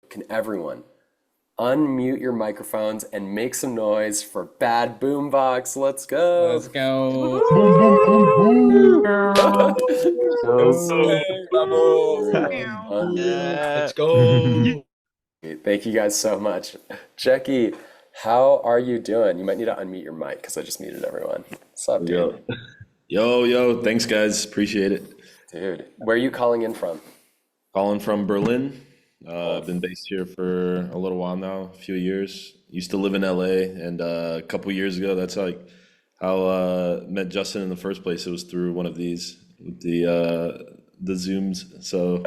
can everyone unmute your microphones and make some noise for Bad Boombox? Let's go. Let's go. Boom, boom, boom, boom. Yes, Go. sir. Vamos. Everyone unmute. Let's Yeah. go. Thank you guys so much. Jackie, how are you doing? You might need to unmute your mic because I just muted everyone. What's up, dude? Yo. Yo. Thanks, guys. Appreciate it. Dude, where are you calling in from? Calling from Berlin. Oh, I've been based here for a little while now, a few years. Used to live in LA, and a couple years ago, that's like how met Justin in the first place. It was through one of these, with the Zooms. So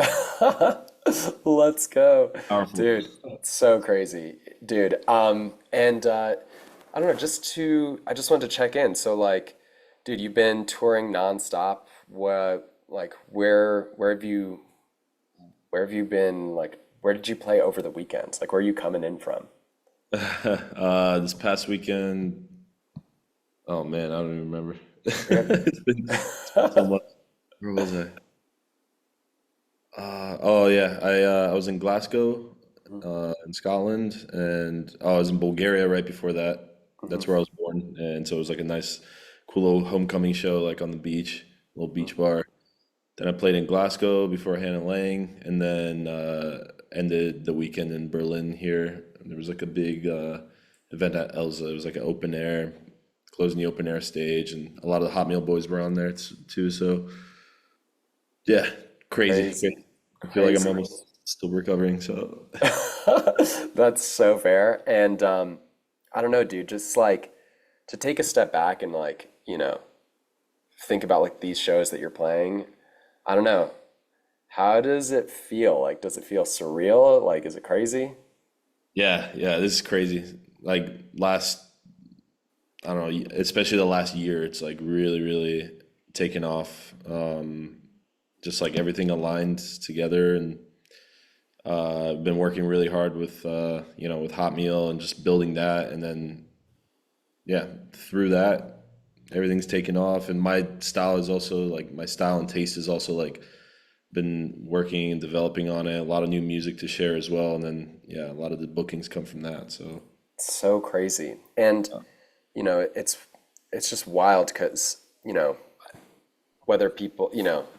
let's go. powerful. Dude, it's so crazy. Dude, and I don't know, I just wanted to check in. So like, dude, you've been touring nonstop. Where have you been, like, where did you play over the weekends? Like, where are you coming in from? This past weekend, oh man, I don't even remember. Yep. It's been so much. Where was I? Oh yeah, I was in Glasgow, in Scotland, and I was in Bulgaria right before that. That's where I was born, and so it was like a nice, cool little homecoming show, like on the beach, little beach bar. Then I played in Glasgow before Hannah Lang, and then ended the weekend in Berlin here. There was like a big event at Elsa. It was like an open air, closing the open air stage, and a lot of the Hot Meal Boys were on there too. So yeah, crazy. Crazy. I feel like I'm Crazy. almost still recovering. So That's so fair. And I don't know, dude, just like to take a step back and like, think about like these shows that you're playing. I don't know. How does it feel? Like, does it feel surreal? Like, is it crazy? yeah, this is crazy. Like last, I don't know, especially the last year, it's like really, really taken off. Just like everything aligned together, and I've been working really hard with with Hot Meal and just building that, and then yeah, through that, everything's taken off, and my style is also like my style and taste is also like been working and developing on it. A lot of new music to share as well, and then yeah, a lot of the bookings come from that. So So crazy. And, it's just wild because, whether people,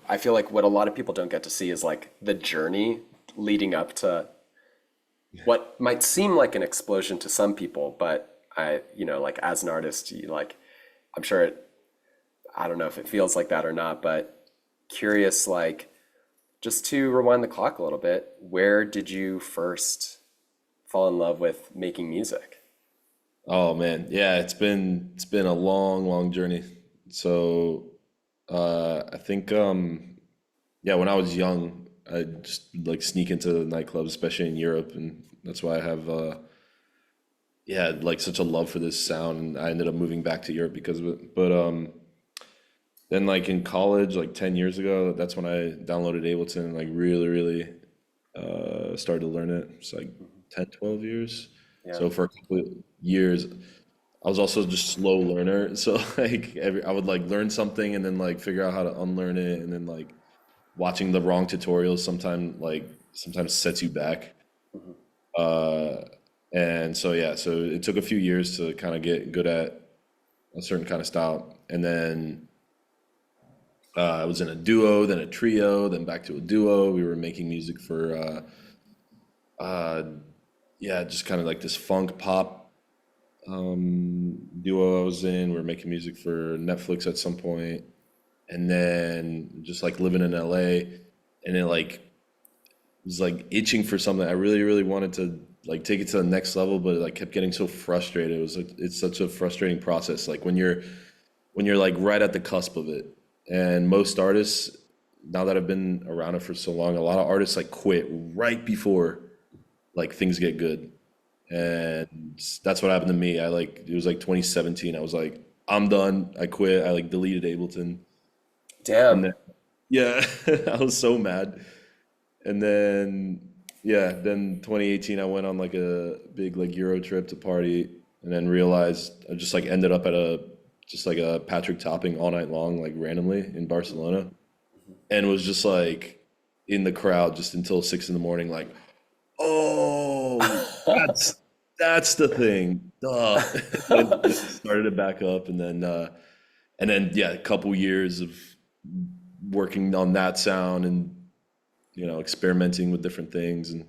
I feel like what a lot of people don't get to see is like the journey leading up to what might seem like an explosion to some people, but like as an artist, I'm sure I don't know if it feels like that or not, but curious, like, just to rewind the clock a little bit, where did you first fall in love with making music? oh man, yeah, it's been a long, long journey. So I think yeah, when I was young, I just like sneak into nightclubs, especially in Europe, and that's why I have yeah, like such a love for this sound, and I ended up moving back to Europe because of it. But then like in college, like 10 years ago, that's when I downloaded Ableton and like really, really started to learn it. It's like 10, 12 years. Yeah. So for a couple of years, I was also just slow learner. So like I would like learn something and then like figure out how to unlearn it, and then like watching the wrong tutorials sometimes sets you back. Mhm. Uh, and so yeah, so it took a few years to kind of get good at a certain kind of style, and then I was in a duo, then a trio, then back to a duo. We were making music for uh, yeah, just kind of like this funk pop duo I was in. We were making music for Netflix at some point, and then just like living in LA, and it like was like itching for something. I really, really wanted to like take it to the next level, but like kept getting so frustrated. It was like it's such a frustrating process. Like when you're like right at the cusp of it. And most artists, now that I've been around it for so long, a lot of artists like quit right before like things get good. And that's what happened to me. I like it was like 2017. I was like, I'm done. I quit. I like deleted Ableton. And Damn. then yeah, I was so mad. And then yeah, then 2018 I went on like a big like Euro trip to party, and then realized I just like ended up at a just like a Patrick Topping all night long like randomly in Barcelona, and was just like in the crowd just until 6 in the morning like, oh That's that's the thing. Duh. And started it back up, and then yeah, a couple years of working on that sound and experimenting with different things, and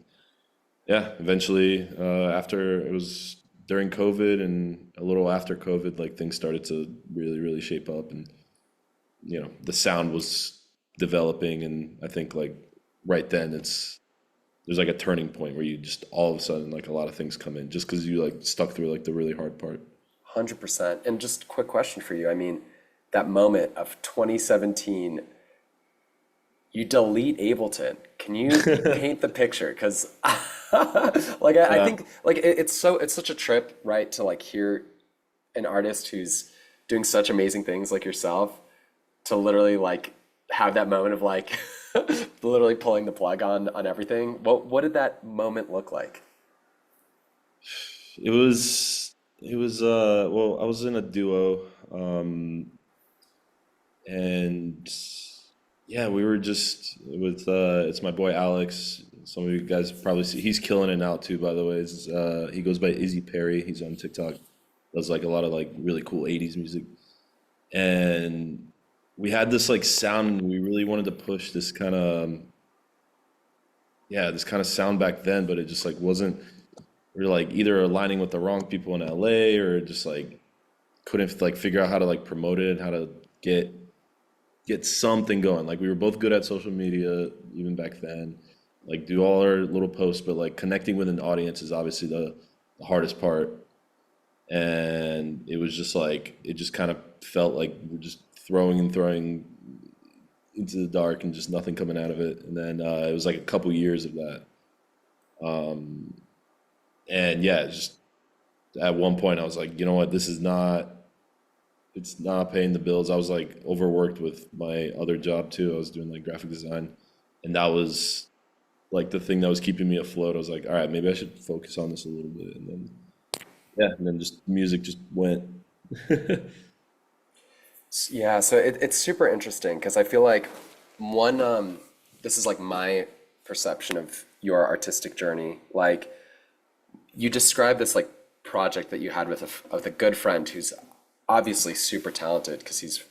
yeah, eventually after it was during COVID and a little after COVID, like things started to really shape up, and the sound was developing, and I think like right then there's like a turning point where you just all of a sudden like a lot of things come in just because you like stuck through like the really hard part. 100%. And just quick question for you. I mean, that moment of 2017, you delete Ableton. Can you paint the picture? Because like I Yeah. think like it's such a trip, right? To like hear an artist who's doing such amazing things like yourself to literally like have that moment of like literally pulling the plug on everything. What did that moment look like? It was well, I was in a duo, and yeah, we were just with it's my boy Alex. Some of you guys probably see he's killing it now too, by the way. He goes by Izzy Perry. He's on TikTok. Does like a lot of like really cool 80s music. And we had this like sound and we really wanted to push this kind of this kind of sound back then, but it just like wasn't we were like either aligning with the wrong people in LA or just like couldn't like figure out how to like promote it and how to get something going. Like we were both good at social media even back then. Like do all our little posts, but like connecting with an audience is obviously the hardest part. And it was just like it just kind of felt like we're just throwing and throwing into the dark and just nothing coming out of it. And then it was like a couple years of that. And yeah, just at one point I was like, you know what, it's not paying the bills. I was like overworked with my other job too. I was doing like graphic design, and that was like the thing that was keeping me afloat. I was like, all right, maybe I should focus on this a little bit, and then yeah, and then just music just went. Yeah, so it's super interesting because I feel like one, this is like my perception of your artistic journey. Like you described this like project that you had with with a good friend who's obviously super talented because he's,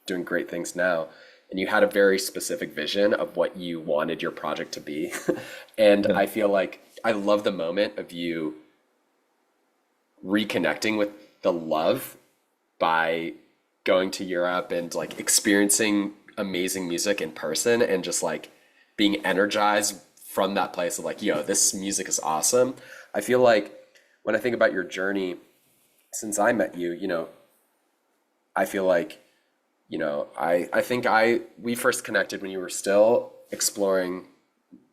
doing great things now. And you had a very specific vision of what you wanted your project to be. And Yeah, I feel like I love the moment of you reconnecting with the love by going to Europe and like experiencing amazing music in person and just like being energized from that place of like, yo, this music is awesome. I feel like when I think about your journey since I met you, I feel like, I think we first connected when you were still exploring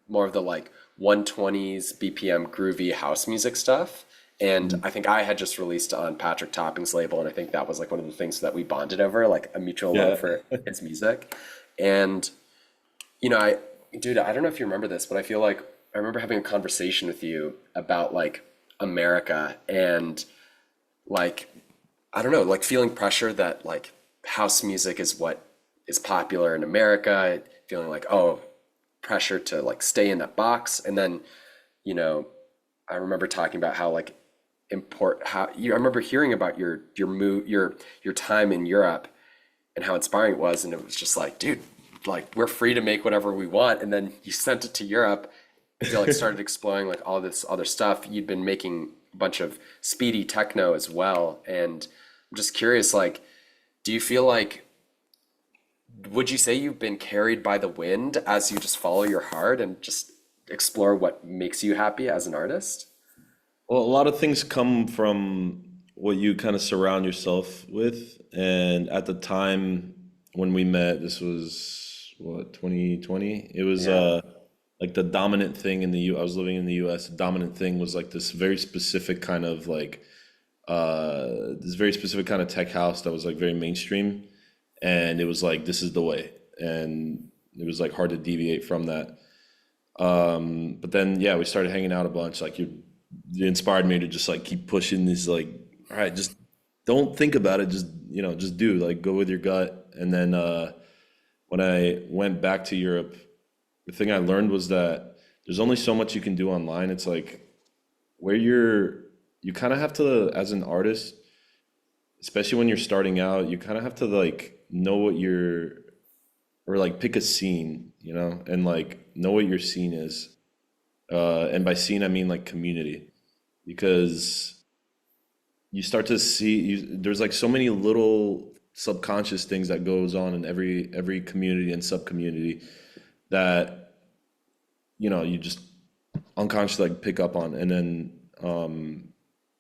more of the like 120s BPM groovy house music stuff. And I think I had just released on Patrick Topping's label, and I think that was like one of the things that we bonded over, like a mutual love yeah, for his music. And I, dude, I don't know if you remember this, but I feel like I remember having a conversation with you about like America and like, I don't know, like feeling pressure that like house music is what is popular in America, feeling like, oh, pressure to like stay in that box. And then, you know, I remember talking about how like I remember hearing about your move your time in Europe and how inspiring it was, and it was just like, dude, like we're free to make whatever we want. And then you sent it to Europe. You like started exploring like all this other stuff. You'd been making a bunch of speedy techno as well, and I'm just curious, like, do you feel like would you say you've been carried by the wind as you just follow your heart and just explore what makes you happy as an artist? well, a lot of things come from what you kind of surround yourself with. And at the time when we met, this was what, 2020? It was Yeah. like the dominant thing in the I was living in the US. The dominant thing was like this very specific kind of like this very specific kind of tech house that was like very mainstream. And it was like this is the way. And it was like hard to deviate from that. But then yeah, we started hanging out a bunch. Like you inspired me to just like keep pushing this like, all right, just don't think about it, just just do, like go with your gut. And then when I went back to Europe, the thing I learned was that there's only so much you can do online. It's like where you kind of have to, as an artist, especially when you're starting out, you kind of have to like know what you're, or like pick a scene, you know, and like know what your scene is. And by scene, I mean like community, because you start to see there's like so many little subconscious things that goes on in every community and sub community that you just unconsciously like pick up on, and then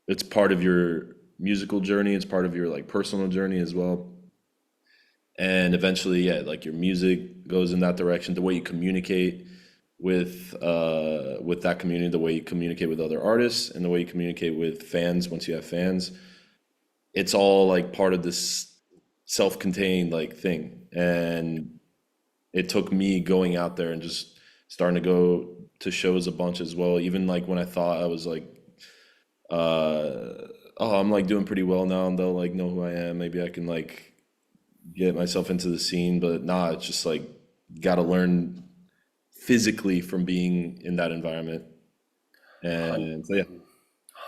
it's part of your musical journey, it's part of your like personal journey as well, and eventually, yeah, like your music goes in that direction, the way you communicate with that community, the way you communicate with other artists, and the way you communicate with fans once you have fans. It's all like part of this self-contained like thing. And it took me going out there and just starting to go to shows a bunch as well. Even like when I thought I was like, oh, I'm like doing pretty well now, and they'll like know who I am. Maybe I can like get myself into the scene, but nah, it's just like got to learn physically from being in that environment. And so yeah,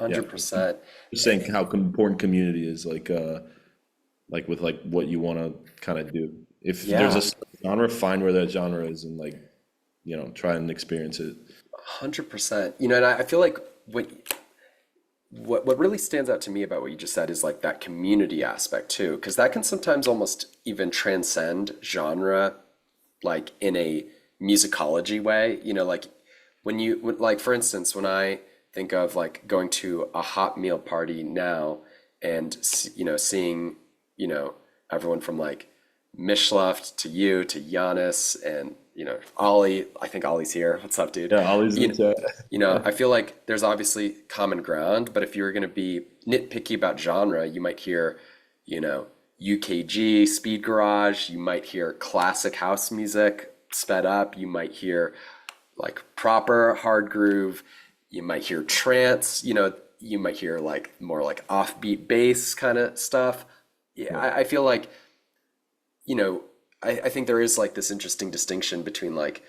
yeah, 100%. just saying how important community is, like with like what you want to kind of do. If there's Yeah, a genre, find where that genre is and like try and experience it. 100%. And I feel like what really stands out to me about what you just said is like that community aspect too, because that can sometimes almost even transcend genre, like in a musicology way. Like like for instance, when I think of like going to a hot meal party now and seeing everyone from like Mishloft to you to Giannis and Ollie. I think Ollie's here. What's up, dude? Yeah, always in You, the chat. I feel like there's obviously common ground, but if you were going to be nitpicky about genre, you might hear, UKG, Speed Garage, you might hear classic house music sped up, you might hear like proper hard groove, you might hear trance, you might hear like more like offbeat bass kind of stuff. Yeah, Right. I feel like, you know, I think there is like this interesting distinction between like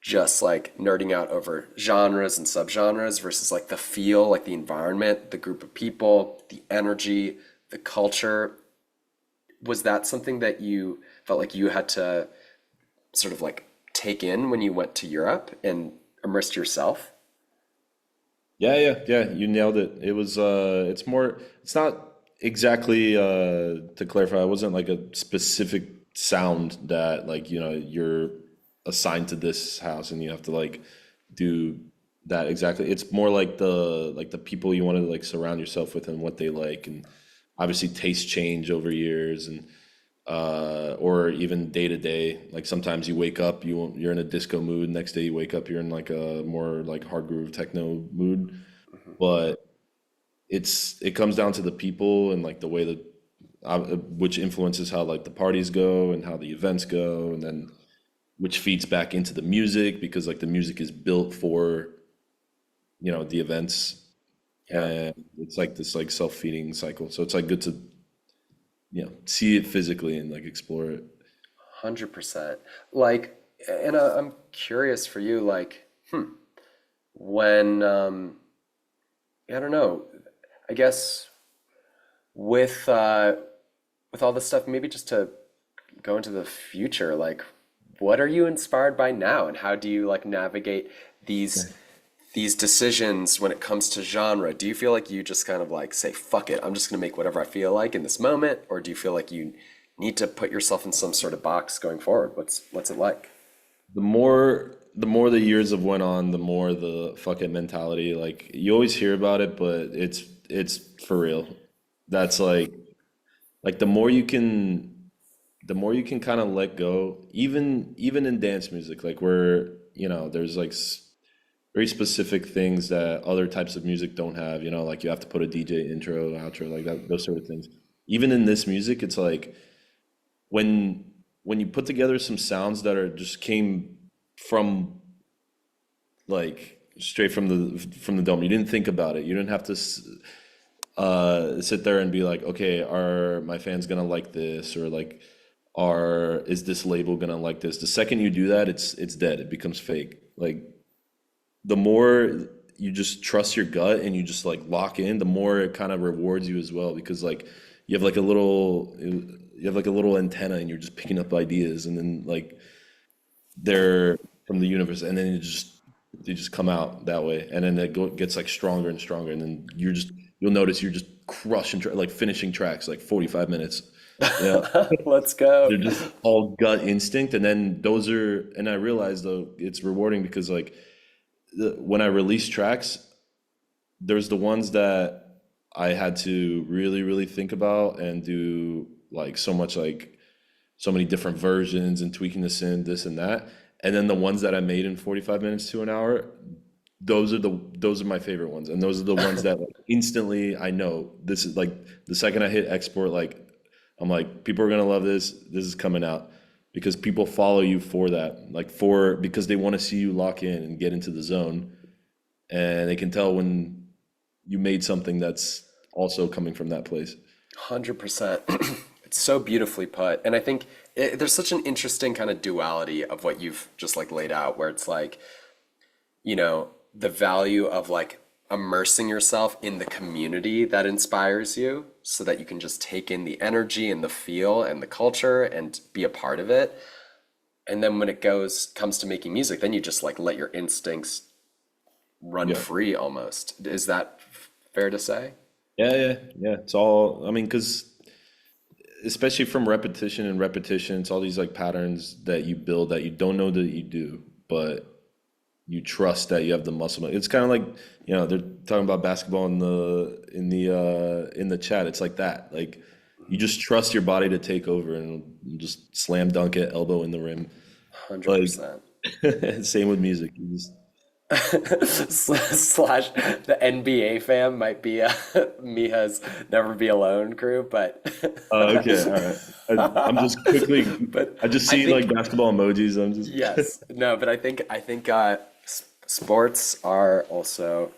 just like nerding out over genres and subgenres versus like the feel, like the environment, the group of people, the energy, the culture. Was that something that you felt like you had to sort of like take in when you went to Europe and immersed yourself? Yeah, yeah, yeah, you nailed it. It was it's not exactly to clarify, it wasn't like a specific sound that like, you're assigned to this house and you have to like do that exactly. It's more like the people you want to like surround yourself with and what they like, and obviously tastes change over years, and or even day to day. Like sometimes you wake up, you're in a disco mood. Next day you wake up, you're in like a more like hard groove techno mood. Mhm. But it comes down to the people and like the way that which influences how like the parties go and how the events go, and then which feeds back into the music because like the music is built for the events, Yeah, and it's like this like self-feeding cycle. So it's like good to see it physically and like explore it. 100%. Like, and I'm curious for you, like, when, I don't know, I guess with with all this stuff, maybe just to go into the future, like what are you inspired by now and how do you like navigate these these decisions when it comes to genre? Do you feel like you just kind of like say, fuck it, I'm just gonna make whatever I feel like in this moment? Or do you feel like you need to put yourself in some sort of box going forward? What's it like? The more the years have went on, the more the fuck it mentality. Like you always hear about it, but it's for real. That's like the more you can kind of let go, even in dance music, like where there's like very specific things that other types of music don't have. Like you have to put a DJ intro, outro, like that, those sort of things. Even in this music, it's like when when you put together some sounds that are just came from like straight from the dome. You didn't think about it. You didn't have to sit there and be like, okay, are my fans gonna like this, or like, is this label gonna like this? The second you do that, it's dead. It becomes fake. Like the more you just trust your gut and you just like lock in, the more it kind of rewards you as well because like you have like a little you have like a little antenna and you're just picking up ideas and then like they're from the universe and then they just come out that way and then gets like stronger and stronger and then you'll notice you're just crushing like finishing tracks like 45 minutes. Yeah. Let's go. They're just all gut instinct and then those are and I realize though it's rewarding because like when I release tracks there's the ones that I had to really really think about and do like so much like so many different versions and tweaking this and that and then the ones that I made in 45 minutes to an hour those are my favorite ones and those are the ones that like, instantly I know this is like the second I hit export like I'm like, people are gonna love this. This is coming out because people follow you for that, like because they want to see you lock in and get into the zone, and they can tell when you made something that's also coming from that place. 100%. It's so beautifully put. And I think there's such an interesting kind of duality of what you've just like laid out, where it's like, the value of like immersing yourself in the community that inspires you so that you can just take in the energy and the feel and the culture and be a part of it. And then when it comes to making music, then you just like let your instincts run Yeah, free almost. Is that fair to say? yeah. It's all. I mean, because especially from repetition and repetition, it's all these like patterns that you build that you don't know that you do, but you trust that you have the muscle. It's kind of like, they're talking about basketball in the chat. It's like that. Like you just trust your body to take over and just slam dunk it, elbow in the rim. Like 100%. same with music. You just Slash the NBA fan might be Miha's Never Be Alone crew, but okay, all right. I'm just quickly. but I just I see like think basketball emojis. I'm just yes, no, but I think sports are also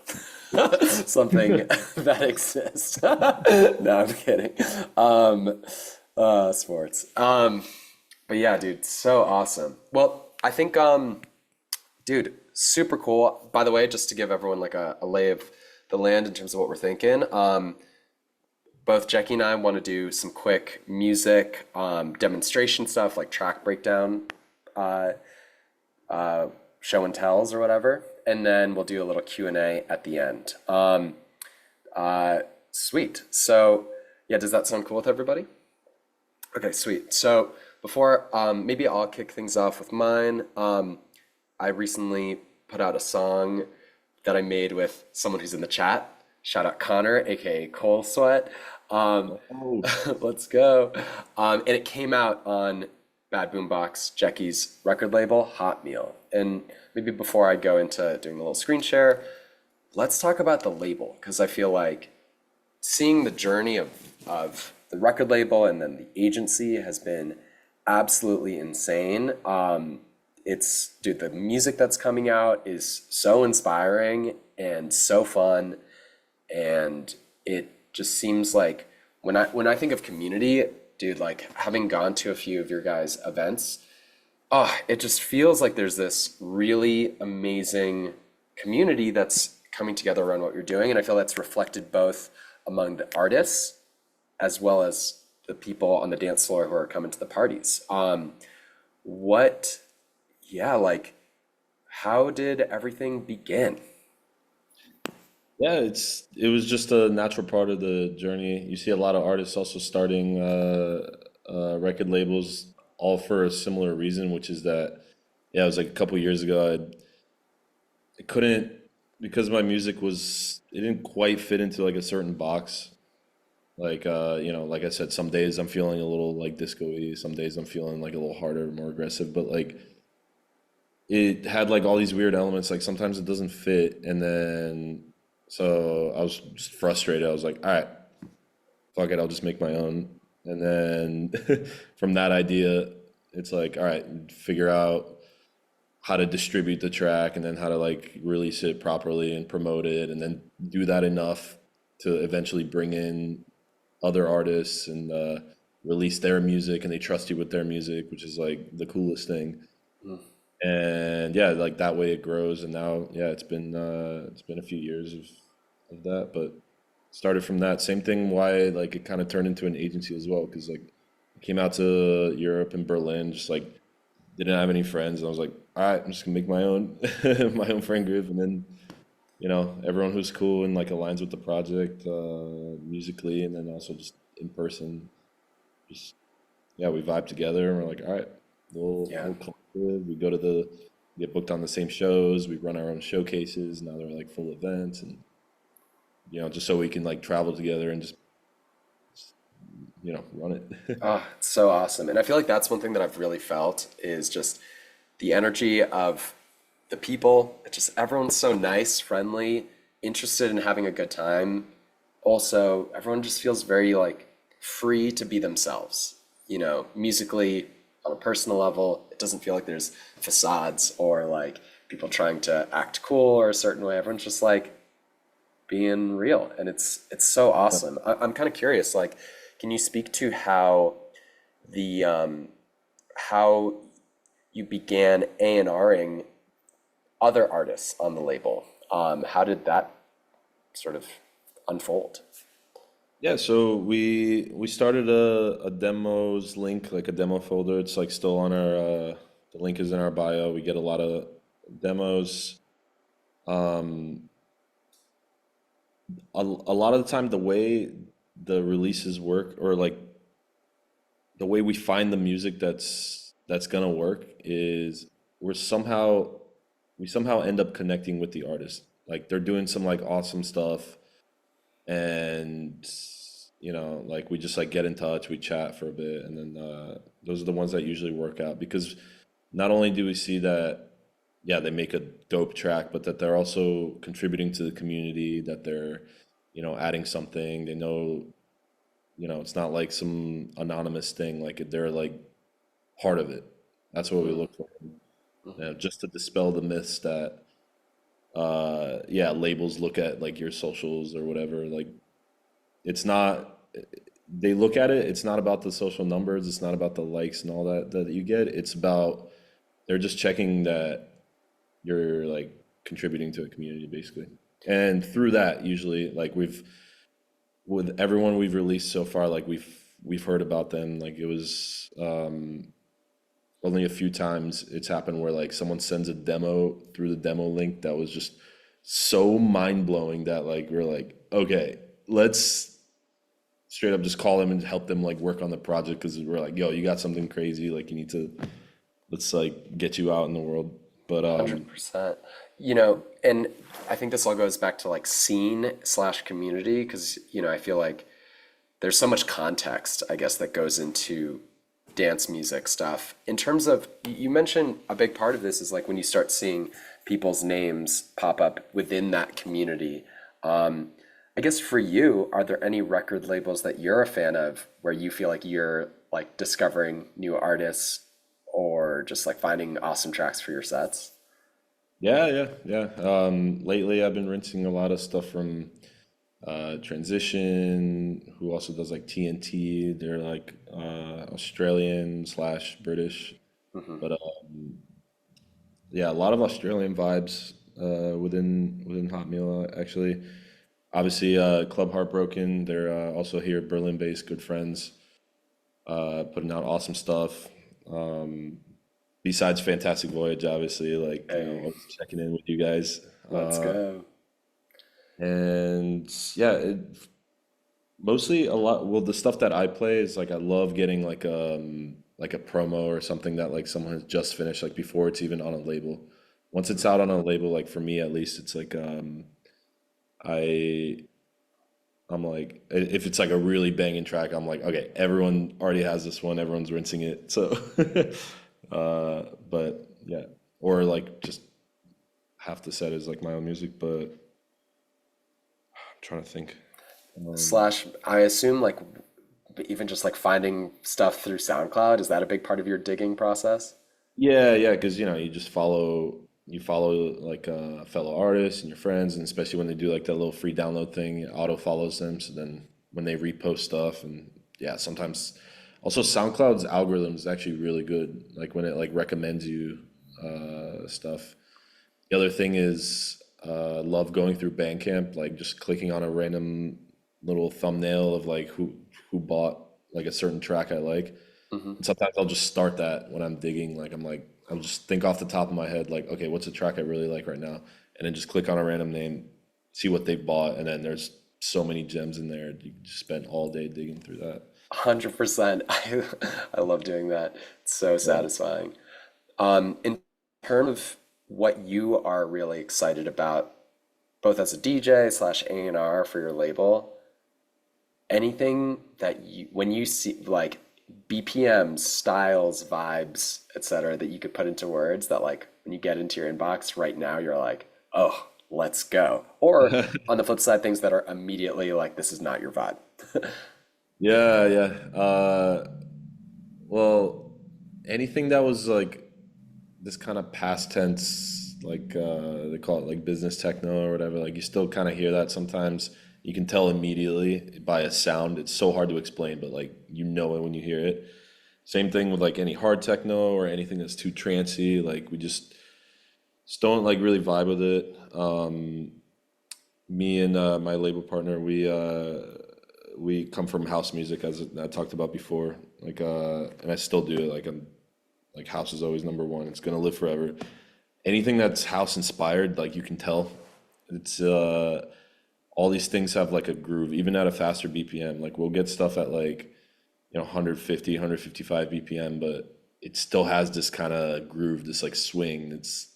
something that exists. No, I'm kidding. Sports. But yeah, dude, so awesome. Well, I think dude, super cool. By the way, just to give everyone like a lay of the land in terms of what we're thinking, both Jackie and I want to do some quick music demonstration stuff like track breakdown, uh, show and tells or whatever, and then we'll do a little Q&A at the end. Sweet. So yeah, does that sound cool with everybody? Okay, sweet. So before maybe I'll kick things off with mine. I recently put out a song that I made with someone who's in the chat. Shout out Connor, aka Cole Sweat. oh, Let's go. And it came out on Bad Boombox, Jackie's record label, Hot Meal. And maybe before I go into doing a little screen share, let's talk about the label, because I feel like seeing the journey of the record label and then the agency has been absolutely insane. Dude, the music that's coming out is so inspiring and so fun, and it just seems like when I think of community, dude, like having gone to a few of your guys' events, it just feels like there's this really amazing community that's coming together around what you're doing, and I feel that's reflected both among the artists as well as the people on the dance floor who are coming to the parties. What, yeah, like, how did everything begin? yeah. It was just a natural part of the journey. You see a lot of artists also starting record labels, all for a similar reason, which is that yeah, it was like a couple years ago. I couldn't because my music it didn't quite fit into like a certain box. Like like I said, some days I'm feeling a little like disco-y, some days I'm feeling like a little harder, more aggressive, but like it had like all these weird elements, like sometimes it doesn't fit, and then so I was just frustrated. I was like, all right, fuck it, I'll just make my own. And then from that idea, it's like, all right, figure out how to distribute the track and then how to like release it properly and promote it and then do that enough to eventually bring in other artists and release their music and they trust you with their music, which is like the coolest thing. And yeah, like that way it grows. And now, yeah, it's been a few years of that, but started from that. Same thing why like it kind of turned into an agency as well, because like I came out to Europe and Berlin, just like didn't have any friends, and I was like, all right, I'm just gonna make my own my own friend group, and then everyone who's cool and like aligns with the project musically, and then also just in person, just yeah, we vibe together, and we're like, all right, Yeah. we'll collective. We go to the get booked on the same shows. We run our own showcases. Now they're like full events, and just so we can like travel together and just run it. Oh, it's so awesome. And I feel like that's one thing that I've really felt is just the energy of the people. It's just everyone's so nice, friendly, interested in having a good time. Also, everyone just feels very like free to be themselves. Musically, on a personal level, it doesn't feel like there's facades or like people trying to act cool or a certain way. Everyone's just like being real, and it's so awesome. I'm kind of curious, like, can you speak to the how you began A&Ring other artists on the label? How did that sort of unfold? Yeah, so we started a demos link, like a demo folder. It's like still on our the link is in our bio. We get a lot of demos. Um, a lot of the time, the way the releases work, or like the way we find the music that's gonna work, is we're somehow we somehow end up connecting with the artist. Like they're doing some like awesome stuff, and like we just like get in touch, we chat for a bit, and then those are the ones that usually work out, because not only do we see that, yeah, they make a dope track, but that they're also contributing to the community, that they're adding something. They know, it's not like some anonymous thing, like they're like part of it. That's what we look for. Just to dispel the myths that yeah, labels look at like your socials or whatever, like it's not, they look at it, it's not about the social numbers, it's not about the likes and all that you get. It's about, they're just checking that you're like contributing to a community basically. And through that, usually like with everyone we've released so far, like we've heard about them. Like it was only a few times it's happened where like someone sends a demo through the demo link that was just so mind blowing that like we're like, okay, let's straight up just call them and help them like work on the project, because we're like, yo, you got something crazy, like you need to, let's like get you out in the world. But 100%. And I think this all goes back to like scene slash community, because, I feel like there's so much context, I guess, that goes into dance music stuff. In terms of, you mentioned a big part of this is like when you start seeing people's names pop up within that community. I guess for you, are there any record labels that you're a fan of where you feel like you're like discovering new artists or just like finding awesome tracks for your sets? yeah. Lately I've been rinsing a lot of stuff from Transition, who also does like TNT. They're like Australian slash British, but yeah, a lot of Australian vibes within Hot Meal actually. Obviously, Club Heartbroken. They're also here, Berlin-based, good friends, putting out awesome stuff. Um, Besides Fantastic Voyage, obviously, like Hey, always checking in with you guys. let's Uh, go. and yeah, mostly a lot. Well, the stuff that I play is like I love getting like a promo or something that like someone has just finished, like before it's even on a label. Once it's out on a label, like for me at least, it's like I I'm like, if it's like a really banging track, I'm like, okay, everyone already has this one, everyone's rinsing it. So, but yeah, or like just half the set is like my own music, but I'm trying to think. Slash, I assume like even just like finding stuff through SoundCloud, is that a big part of your digging process? Yeah, because you follow like fellow artists and your friends, and especially when they do like that little free download thing, it auto follows them. So then when they repost stuff, and yeah, sometimes also SoundCloud's algorithm is actually really good. Like when it like recommends you stuff. The other thing is love going through Bandcamp, like just clicking on a random little thumbnail of like who bought like a certain track I like. Hmm. And sometimes I'll just start that when I'm digging. Like I'll just think off the top of my head, like, okay, what's a track I really like right now? And then just click on a random name, see what they bought, and then there's so many gems in there. You can just spend all day digging through that. 100%. I love doing that. It's so Yeah. satisfying. In terms of what you are really excited about, both as a DJ slash A&R for your label, anything that you, when you see like BPMs, styles, vibes, etc., that you could put into words that like when you get into your inbox right now, you're like, oh, let's go. Or on the flip side, things that are immediately like, this is not your vibe. Yeah, yeah. Well, anything that was like this kind of past tense, like they call it like business techno or whatever, like you still kind of hear that sometimes. You can tell immediately by a sound. It's so hard to explain, but like you know it when you hear it. Same thing with like any hard techno or anything that's too trancy. Like we just don't like really vibe with it. Me and my label partner, we come from house music as I talked about before. Like and I still do it. Like I'm like house is always number one. It's gonna live forever. Anything that's house inspired, like you can tell, it's all these things have like a groove, even at a faster BPM. Like we'll get stuff at like 150, 155 BPM, but it still has this kind of groove, this like swing. It's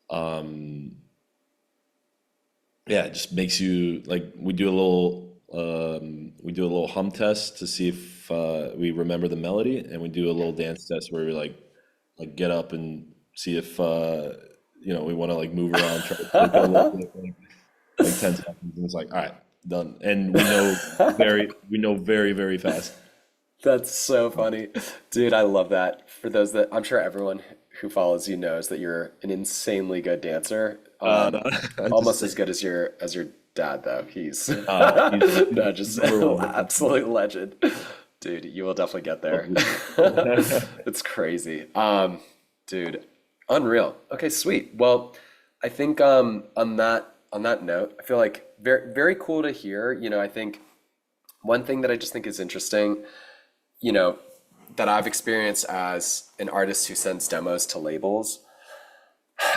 um yeah, it just makes you like we do a little hum test to see if we remember the melody, and we do a little dance test where we like get up and see if we want to like move around, try to break it a little bit, like 10 seconds, and it's like, all right, done. And we know very, very fast. That's so funny. Dude, I love that. For those that I'm sure everyone who follows you knows that you're an insanely good dancer. No, I'm just Almost as saying, good as your dad though. He's he's no, just number one. absolute legend. Dude, you will definitely get there. It's crazy. Dude, unreal. Okay, sweet. Well, I think on that note, I feel like very very cool to hear. I think one thing that I just think is interesting, you know, that I've experienced as an artist who sends demos to labels,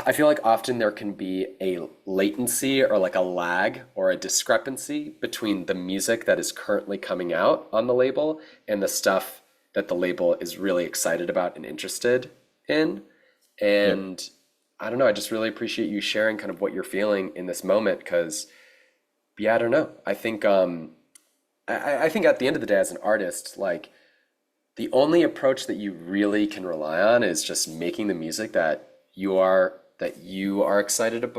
I feel like often there can be a latency or like a lag or a discrepancy between the music that is currently coming out on the label and the stuff that the label is really excited about and interested in. Yep. And I don't know, I just really appreciate you sharing kind of what you're feeling in this moment because, yeah, I don't know. I think at the end of the day, as an artist, like the only approach that you really can rely on is just making the music that you are excited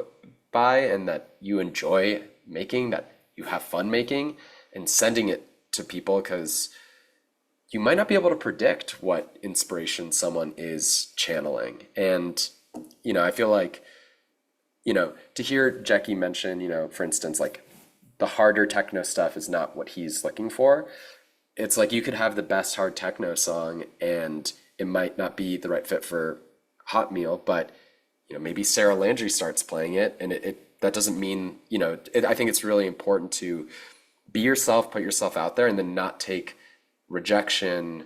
by and that you enjoy making, that you have fun making, and sending it to people because you might not be able to predict what inspiration someone is channeling. And I feel like to hear Jackie mention, for instance, like the harder techno stuff is not what he's looking for. It's like you could have the best hard techno song and it might not be the right fit for Hot Meal, but maybe Sarah Landry starts playing it and that doesn't mean, I think it's really important to be yourself, put yourself out there, and then not take rejection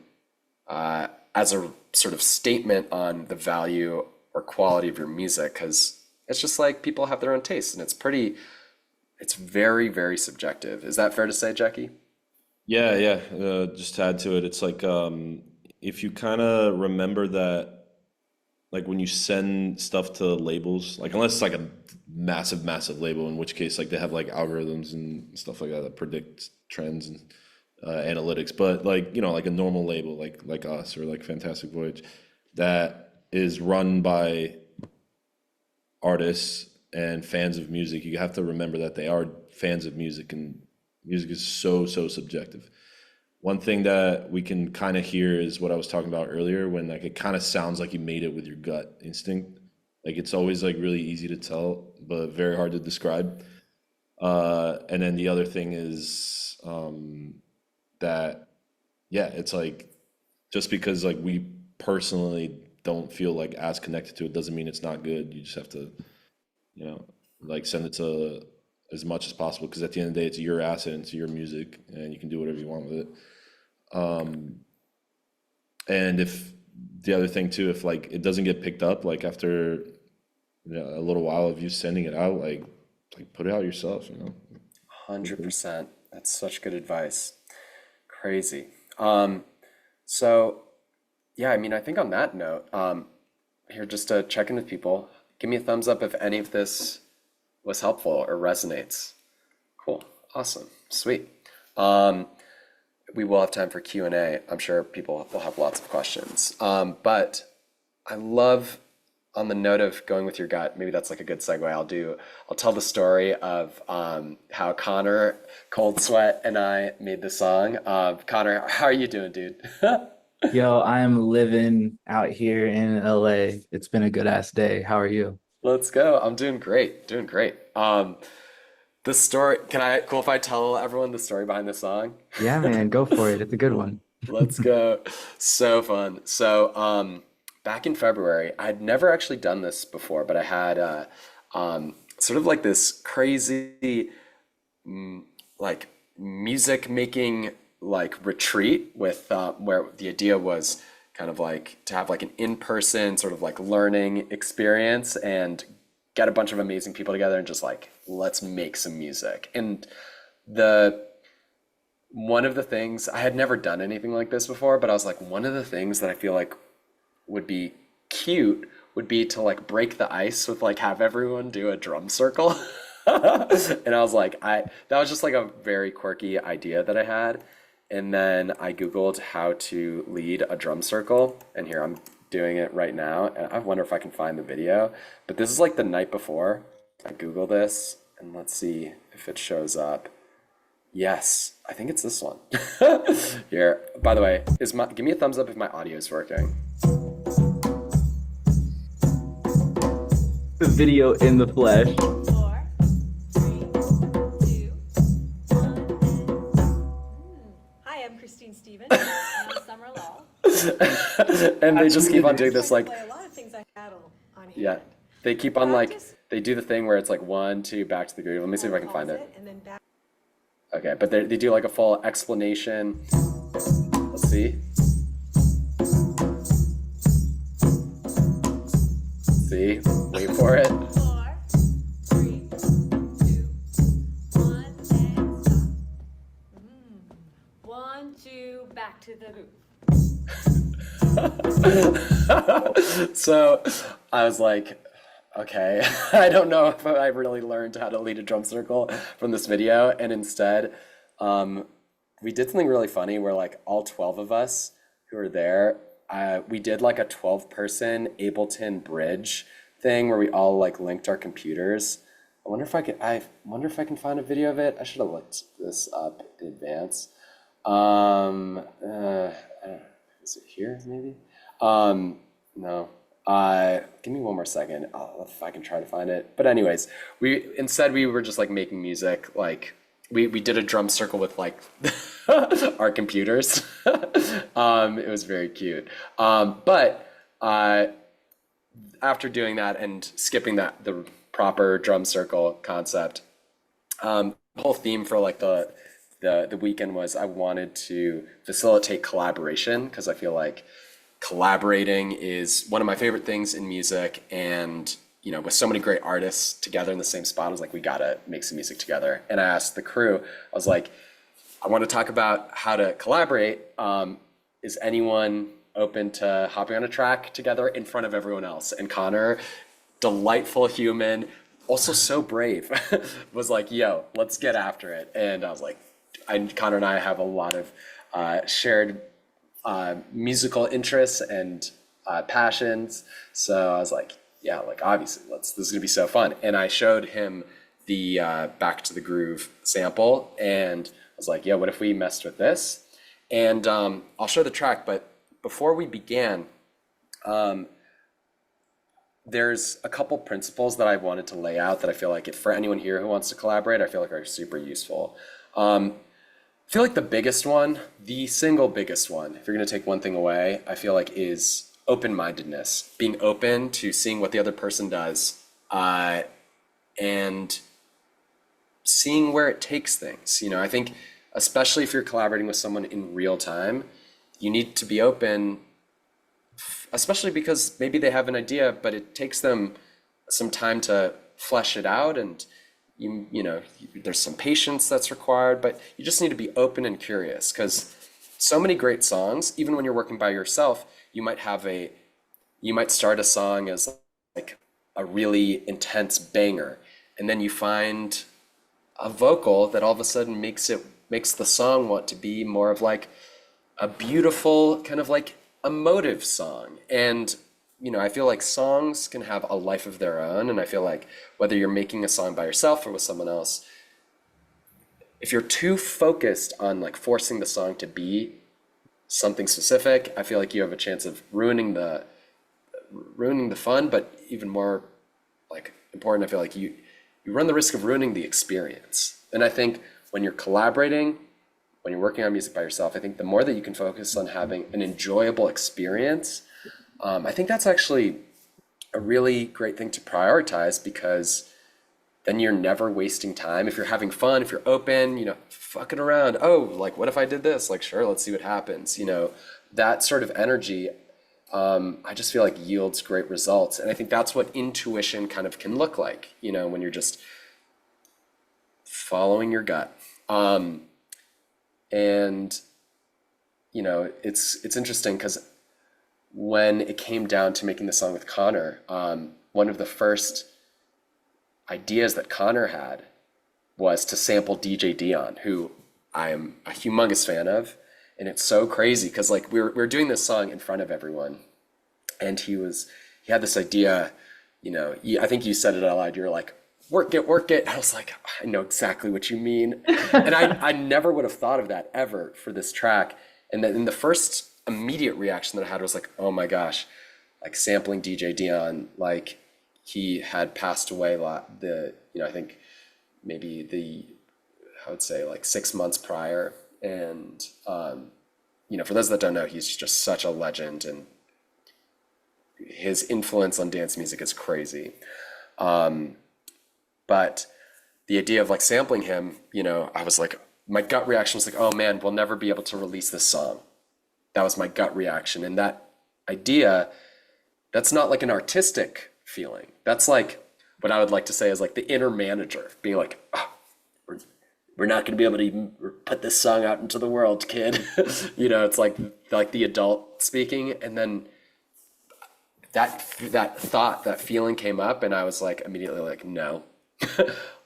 as a sort of statement on the value or quality of your music because it's just like people have their own tastes and it's very, very subjective. Is that fair to say, Jackie? Yeah, yeah. Just to add to it, it's like if you kind of remember that, like when you send stuff to labels, like unless it's like a massive, massive label, in which case like they have like algorithms and stuff like that that predict trends and analytics. But like like a normal label, like us or like Fantastic Voyage, that is run by artists and fans of music. You have to remember that they are fans of music, and music is so, so subjective. One thing that we can kind of hear is what I was talking about earlier, when like it kind of sounds like you made it with your gut instinct. Like it's always like really easy to tell, but very hard to describe. And then the other thing is that, yeah, it's like just because like we personally don't feel like as connected to it doesn't mean it's not good. You just have to, you know, like send it to as much as possible because at the end of the day, it's your asset, it's your music, and you can do whatever you want with it. And if the other thing too, if like it doesn't get picked up, like after a little while of you sending it out, like put it out yourself, 100%. That's such good advice. Crazy. So yeah, I mean, I think on that note, here just to check in with people, give me a thumbs up if any of this was helpful or resonates. Cool. Awesome. Sweet. We will have time for Q&A. I'm sure people will have lots of questions. But I love, on the note of going with your gut, maybe that's like a good segue. I'll tell the story of how Connor, Cold Sweat, and I made the song. Connor, how are you doing, dude? Yo, I'm living out here in LA. It's been a good ass day. How are you? Let's go. I'm doing great. Doing great. The story, cool if I tell everyone the story behind the song? Yeah, man, go for it. It's a good one. Let's go. So fun. So, back in February, I'd never actually done this before, but I had sort of like this crazy like music making like retreat with where the idea was kind of like to have like an in-person sort of like learning experience and get a bunch of amazing people together and just like let's make some music. And one of the things, I had never done anything like this before, but I was like, one of the things that I feel like would be cute would be to like break the ice with like have everyone do a drum circle. And I was like, that was just like a very quirky idea that I had. And then I Googled how to lead a drum circle, and here I'm doing it right now. And I wonder if I can find the video, but this is like the night before. I Google this and let's see if it shows up. Yes, I think it's this one. Here, by the way, give me a thumbs up if my audio is working. The video in the flesh. 4, 3, 2, 1. Hi, I'm Christine Stevens. I'm Summer Law. And they just keep on doing this like, Play a lot of things I had on here. yeah, they keep on like, Practice. they do the thing where it's like 1, 2, back to the groove. Let me see if I can find it. And then back. Okay, but they do like a full explanation. Let's see. See, wait for it. 4, 3, 2, 1, and stop. 1, 2, back to the groove. So I was like, okay, I don't know if I really learned how to lead a drum circle from this video. And instead, we did something really funny where like all 12 of us who were there, we did like a 12-person Ableton bridge thing where we all like linked our computers. I wonder if I can find a video of it. I should have looked this up in advance. I don't know, is it here maybe? No. Give me one more second. If I can try to find it. But anyways, we were just like making music. Like we did a drum circle with like our computers. It was very cute. But after doing that and skipping the proper drum circle concept, the whole theme for like the weekend was I wanted to facilitate collaboration because I feel like collaborating is one of my favorite things in music. And, you know, with so many great artists together in the same spot, I was like, we gotta make some music together. And I asked the crew, I was like, I want to talk about how to collaborate. Is anyone open to hopping on a track together in front of everyone else? And Connor, delightful human, also so brave, was like, yo, let's get after it. And I was like, Connor and I have a lot of shared musical interests and passions. So I was like, yeah, like obviously this is gonna be so fun. And I showed him the Back to the Groove sample and I was like, yeah, what if we messed with this? And I'll show the track, but before we began, there's a couple principles that I wanted to lay out that I feel like if for anyone here who wants to collaborate, I feel like are super useful. I feel like the single biggest one, if you're gonna take one thing away, I feel like is open-mindedness, being open to seeing what the other person does, and seeing where it takes things. I think especially if you're collaborating with someone in real time, you need to be open, especially because maybe they have an idea, but it takes them some time to flesh it out, and there's some patience that's required, but you just need to be open and curious, because so many great songs, even when you're working by yourself, you might start a song as like a really intense banger, and then you find a vocal that all of a sudden makes the song want to be more of like a beautiful kind of like emotive song. And I feel like songs can have a life of their own, and I feel like whether you're making a song by yourself or with someone else, if you're too focused on like forcing the song to be something specific, I feel like you have a chance of ruining the fun, but even more like important, I feel like you run the risk of ruining the experience. And I think when you're collaborating, when you're working on music by yourself, I think the more that you can focus on having an enjoyable experience, I think that's actually a really great thing to prioritize, because then you're never wasting time. If you're having fun, if you're open, fucking around. Oh, like, what if I did this? Like, sure, let's see what happens. That sort of energy, I just feel like yields great results. And I think that's what intuition kind of can look like, when you're just following your gut. And, it's interesting because when it came down to making the song with Connor, one of the first ideas that Connor had was to sample DJ Dion, who I am a humongous fan of. And it's so crazy because like we were doing this song in front of everyone, and he had this idea, I think you said it out loud. You're like, work it. And I was like, I know exactly what you mean. And I never would have thought of that ever for this track. And then in the first immediate reaction that I had was like, oh my gosh, like sampling DJ Dion, like he had passed away I think maybe I would say like 6 months prior. And, for those that don't know, he's just such a legend, and his influence on dance music is crazy. But the idea of like sampling him, I was like, my gut reaction was like, oh man, we'll never be able to release this song. That was my gut reaction. And that idea, that's not like an artistic feeling. That's like what I would like to say is like the inner manager being like, oh, we're not going to be able to even put this song out into the world, kid. It's like the adult speaking. And then that thought, that feeling came up, and I was like immediately like, no,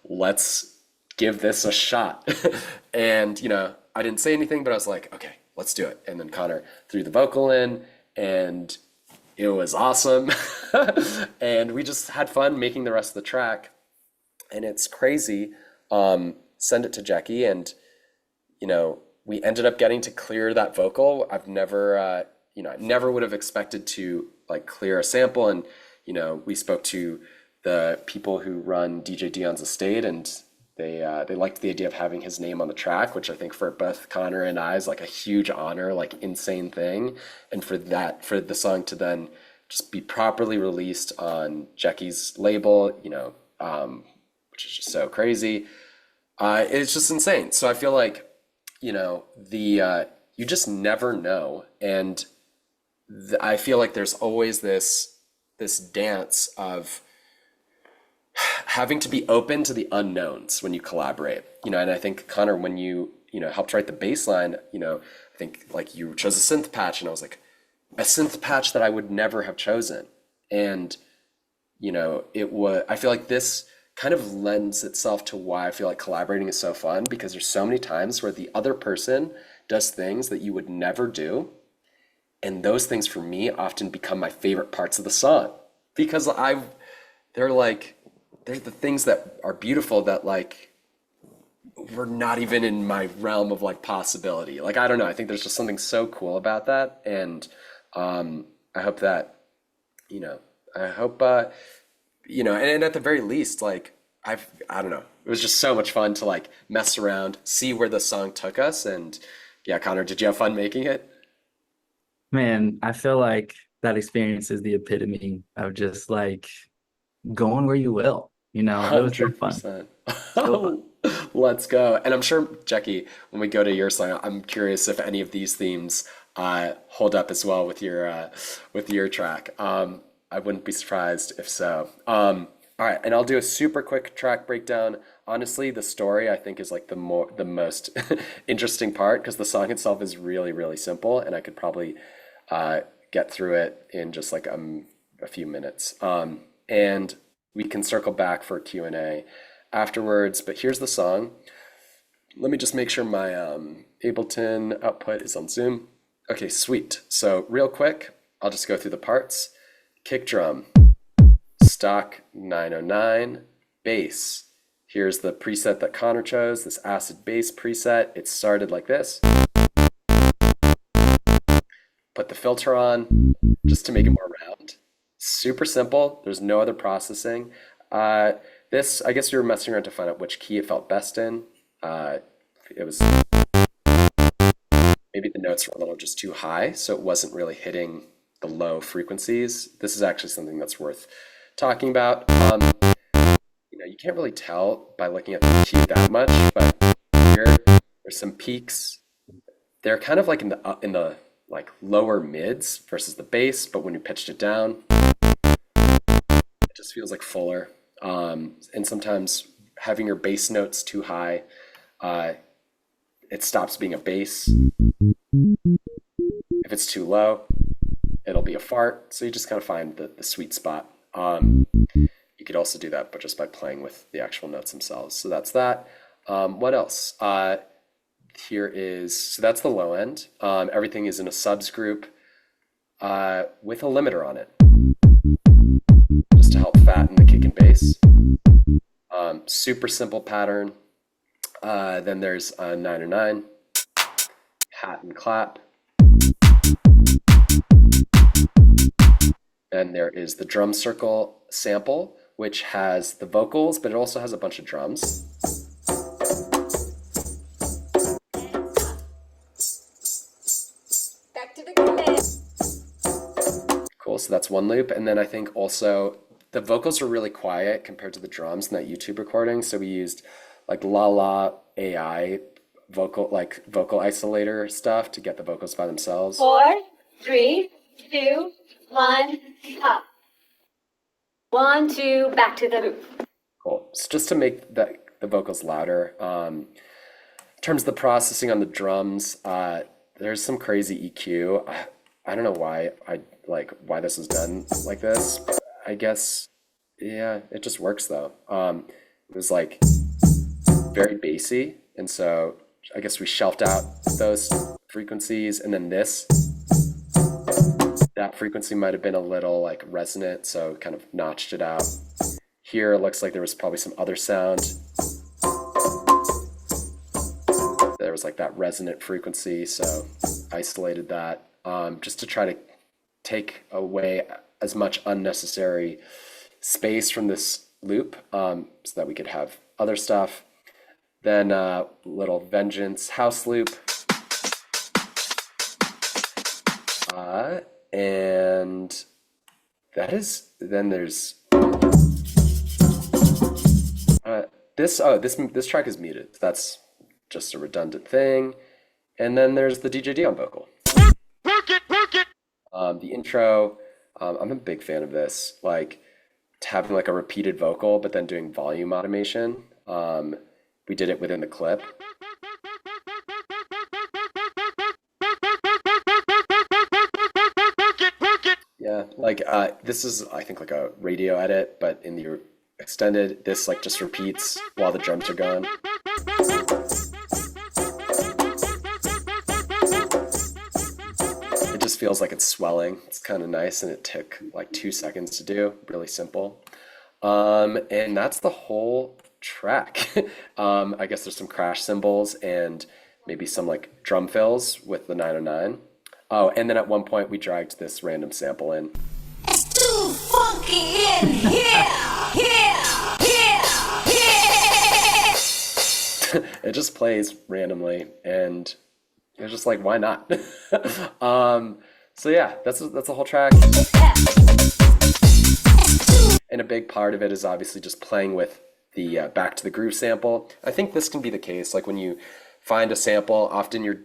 let's give this a shot. And, I didn't say anything, but I was like, okay, let's do it. And then Connor threw the vocal in, and it was awesome. And we just had fun making the rest of the track. And it's crazy. Send it to Jackie, and, we ended up getting to clear that vocal. I've never, I never would have expected to like clear a sample. And, we spoke to the people who run DJ Dion's estate, and they liked the idea of having his name on the track, which I think for both Connor and I is like a huge honor, like insane thing. And for the song to then just be properly released on Jackie's label, which is just so crazy. It's just insane. So I feel like, you just never know. And I feel like there's always this dance of having to be open to the unknowns when you collaborate, and I think Connor, when you helped write the bass line, I think like you chose a synth patch, and I was like, a synth patch that I would never have chosen. And, I feel like this kind of lends itself to why I feel like collaborating is so fun, because there's so many times where the other person does things that you would never do. And those things for me often become my favorite parts of the song, because they're the things that are beautiful that like were not even in my realm of like possibility. Like, I don't know. I think there's just something so cool about that. And I hope that, and at the very least, like I don't know, it was just so much fun to like mess around, see where the song took us. And yeah, Connor, did you have fun making it? Man, I feel like that experience is the epitome of just like going where you will. It was so fun. 100%. So fun. Let's go. And I'm sure, Jackie, when we go to your song, I'm curious if any of these themes hold up as well with your track. I wouldn't be surprised if so. All right, and I'll do a super quick track breakdown. Honestly, the story I think is like the most interesting part because the song itself is really, really simple, and I could probably get through it in just like a few minutes. And we can circle back for Q&A afterwards, but here's the song. Let me just make sure my Ableton output is on Zoom. Okay, sweet. So real quick, I'll just go through the parts. Kick drum, stock 909, bass. Here's the preset that Connor chose, this acid bass preset. It started like this. Put the filter on just to make it more round. Super simple. There's no other processing. This, I guess we were messing around to find out which key it felt best in. It was maybe the notes were a little just too high, so it wasn't really hitting the low frequencies. This is actually something that's worth talking about. You can't really tell by looking at the key that much, but here there's some peaks. They're kind of like in the like lower mids versus the bass, but when you pitched it down, it just feels like fuller. And sometimes having your bass notes too high, it stops being a bass. If it's too low, it'll be a fart. So you just kind of find the sweet spot. You could also do that, but just by playing with the actual notes themselves. So that's that. What else? So that's the low end. Everything is in a subs group with a limiter on it, just to help fatten the kick and bass. Super simple pattern. Then there's a 909, hat and clap. Then there is the drum circle sample, which has the vocals, but it also has a bunch of drums. Back to the command. Cool, so that's one loop. And then I think also the vocals are really quiet compared to the drums in that YouTube recording. So we used like La AI vocal isolator stuff to get the vocals by themselves. 4, 3, 2, 1, up. 1, 2, back to the loop. Cool. So just to make the vocals louder. In terms of the processing on the drums, there's some crazy EQ. I don't know why why this is done like this. I guess, yeah, it just works though. It was like very bassy, and so I guess we shelved out those frequencies, and then that frequency might have been a little like resonant, so kind of notched it out. Here it looks like there was probably some other sound. There was like that resonant frequency, so isolated that just to try to take away as much unnecessary space from this loop so that we could have other stuff. Then little Vengeance house loop. And then there's this track is muted. That's just a redundant thing. And then there's the DJ Dion vocal. The intro, I'm a big fan of this, like having like a repeated vocal, but then doing volume automation. We did it within the clip. Yeah, like this is I think like a radio edit, but in the extended, this like just repeats while the drums are going. It just feels like it's swelling. It's kind of nice, and it took like 2 seconds to do. Really simple. And that's the whole track. I guess there's some crash cymbals and maybe some like drum fills with the 909. Oh, and then at one point we dragged this random sample in. It's too funky in here, It just plays randomly, and it's just like, why not? So yeah, that's the whole track. And a big part of it is obviously just playing with the back to the groove sample. I think this can be the case. Like when you find a sample, often you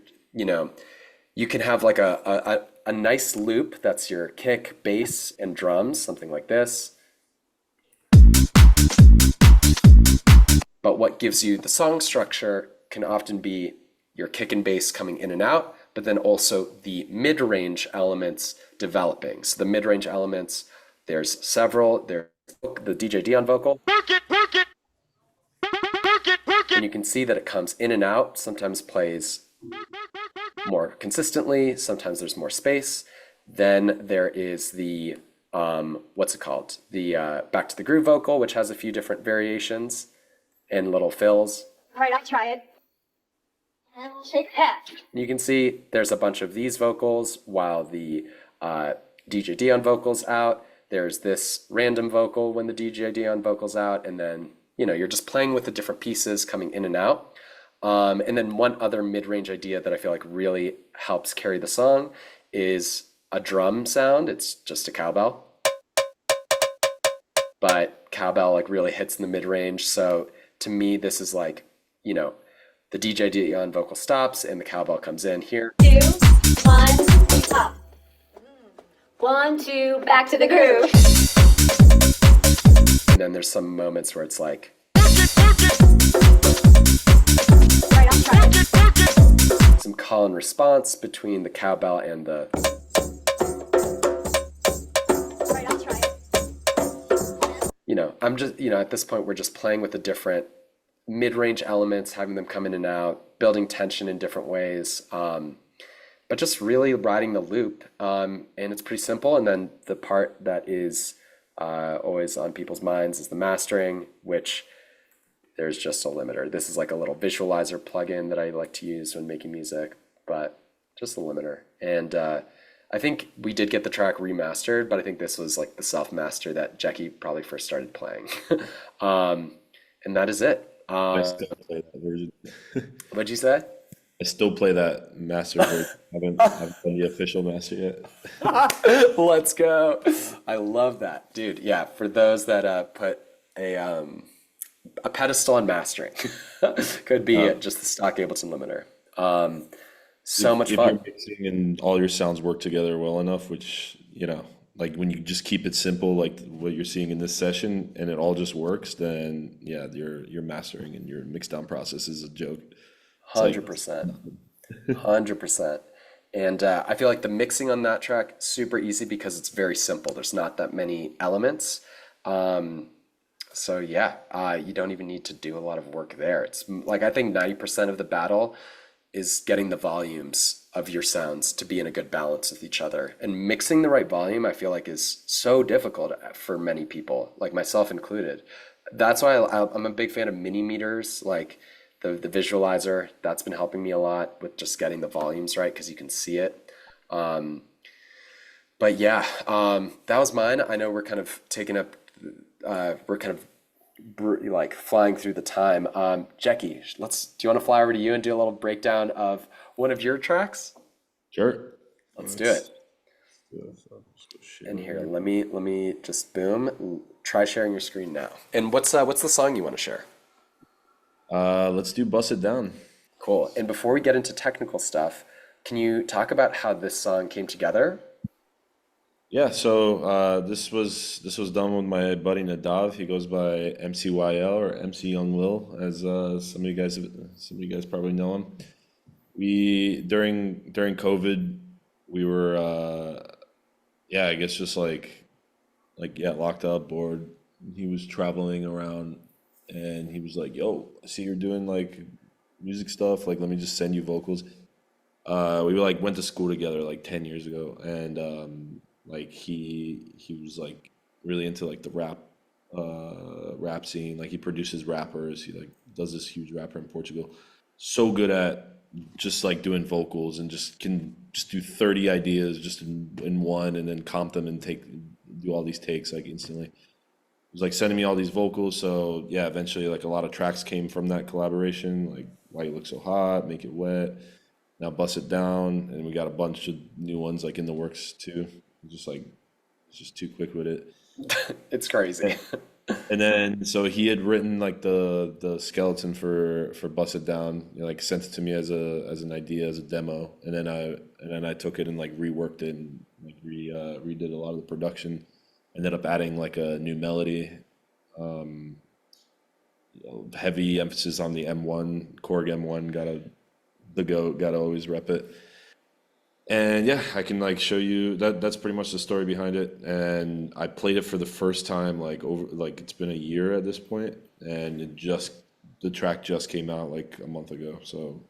can have like a nice loop that's your kick, bass, and drums, something like this. But what gives you the song structure can often be your kick and bass coming in and out, but then also the mid-range elements developing. So the mid-range elements, there's several. There's the DJ Dion vocal. And you can see that it comes in and out, sometimes plays more consistently, sometimes there's more space. Then there is the, what's it called? The back to the groove vocal, which has a few different variations and little fills. All right, I'll try it. And shake that. You can see there's a bunch of these vocals while the DJ Dion vocal's out. There's this random vocal when the DJ Dion vocal's out, and then you're just playing with the different pieces coming in and out. And then one other mid-range idea that I feel like really helps carry the song is a drum sound. It's just a cowbell, but cowbell like really hits in the mid-range. So to me, this is like, the DJ Dion vocal stops and the cowbell comes in here. 2, 1, up. 1, 2, back to the groove. And then there's some moments where it's like, Right, I'll try it. some call and response between the cowbell and the, Right, I'll try it. I'm just, at this point, we're just playing with the different mid-range elements, having them come in and out, building tension in different ways, but just really riding the loop. And it's pretty simple. And then the part that is always on people's minds is the mastering, which there's just a limiter. This is like a little visualizer plugin that I like to use when making music, but just a limiter. And I think we did get the track remastered, but I think this was like the self-master that Jackie probably first started playing. And that is it. I still play that version. What'd you say? I still play that master version. I haven't done the official master yet. Let's go. I love that, dude. Yeah, for those that put a pedestal on mastering, could be just the stock Ableton limiter. So much if fun. you're mixing and all your sounds work together well enough, which like when you just keep it simple, like what you're seeing in this session, and it all just works, then yeah, your mastering and your mix down process is a joke. 100%. 100%. And I feel like the mixing on that track, super easy because it's very simple. There's not that many elements. So yeah, you don't even need to do a lot of work there. It's like, I think 90% of the battle is getting the volumes of your sounds to be in a good balance with each other. And mixing the right volume, I feel like, is so difficult for many people, like myself included. That's why I'm a big fan of mini meters, like the visualizer. That's been helping me a lot with just getting the volumes right because you can see it. But yeah, that was mine. I know we're kind of taking up, like flying through the time. Jackie, do you want to fly over to you and do a little breakdown of one of your tracks? Sure. Let's do it. And here, let me just try sharing your screen now. And what's the song you want to share? Let's do Bust It Down. Cool. And before we get into technical stuff, can you talk about how this song came together? Yeah, so this was done with my buddy Nadav. He goes by MCYL or MC Young Lil, as some of you guys probably know him. We during COVID, we were I guess just like locked up, bored. He was traveling around, and he was like, "Yo, I see you're doing like music stuff. Like, let me just send you vocals." We went to school together like 10 years ago, and like he was like really into like the rap scene. Like he produces rappers. He like does this huge rapper in Portugal. So good at just like doing vocals and just can just do 30 ideas just in one, and then comp them and do all these takes like instantly. He was like sending me all these vocals. So yeah, eventually like a lot of tracks came from that collaboration, like Why You Look So Hot, Make It Wet. now Bust It Down, and we got a bunch of new ones like in the works too. Just like it's just too quick with it. It's crazy. And then so he had written like the skeleton for Bust It Down, like sent it to me as an idea, as a demo, and then I took it and like reworked it and like redid a lot of the production. Ended up adding like a new melody, heavy emphasis on the M1, Korg M1, the GOAT, gotta always rep it. And yeah, I can like show you that's pretty much the story behind it. And I played it for the first time like it's been a year at this point, and the track just came out like a month ago. So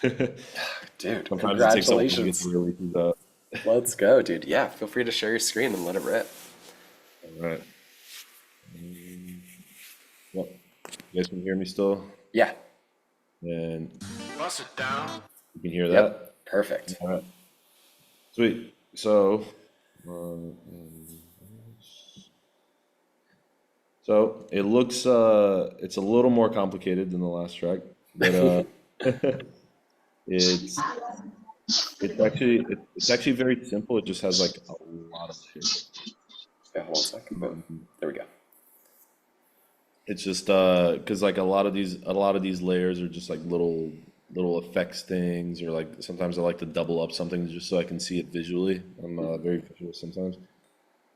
Dude, sometimes it takes a while to get congratulations. the releases out. Let's go, dude. Yeah, feel free to share your screen and let it rip. All right. Yep. You guys can hear me still? Yeah. And Bust it down. you can hear that? Yep. Perfect. All right. Sweet. So, it looks it's a little more complicated than the last track, but it's it's actually very simple. It just has like a lot of layers. Yeah, hold on a second. Boom. There we go. It's just because like a lot of these layers are just like little effects things, or like sometimes I like to double up something just so I can see it visually. I'm very visual sometimes.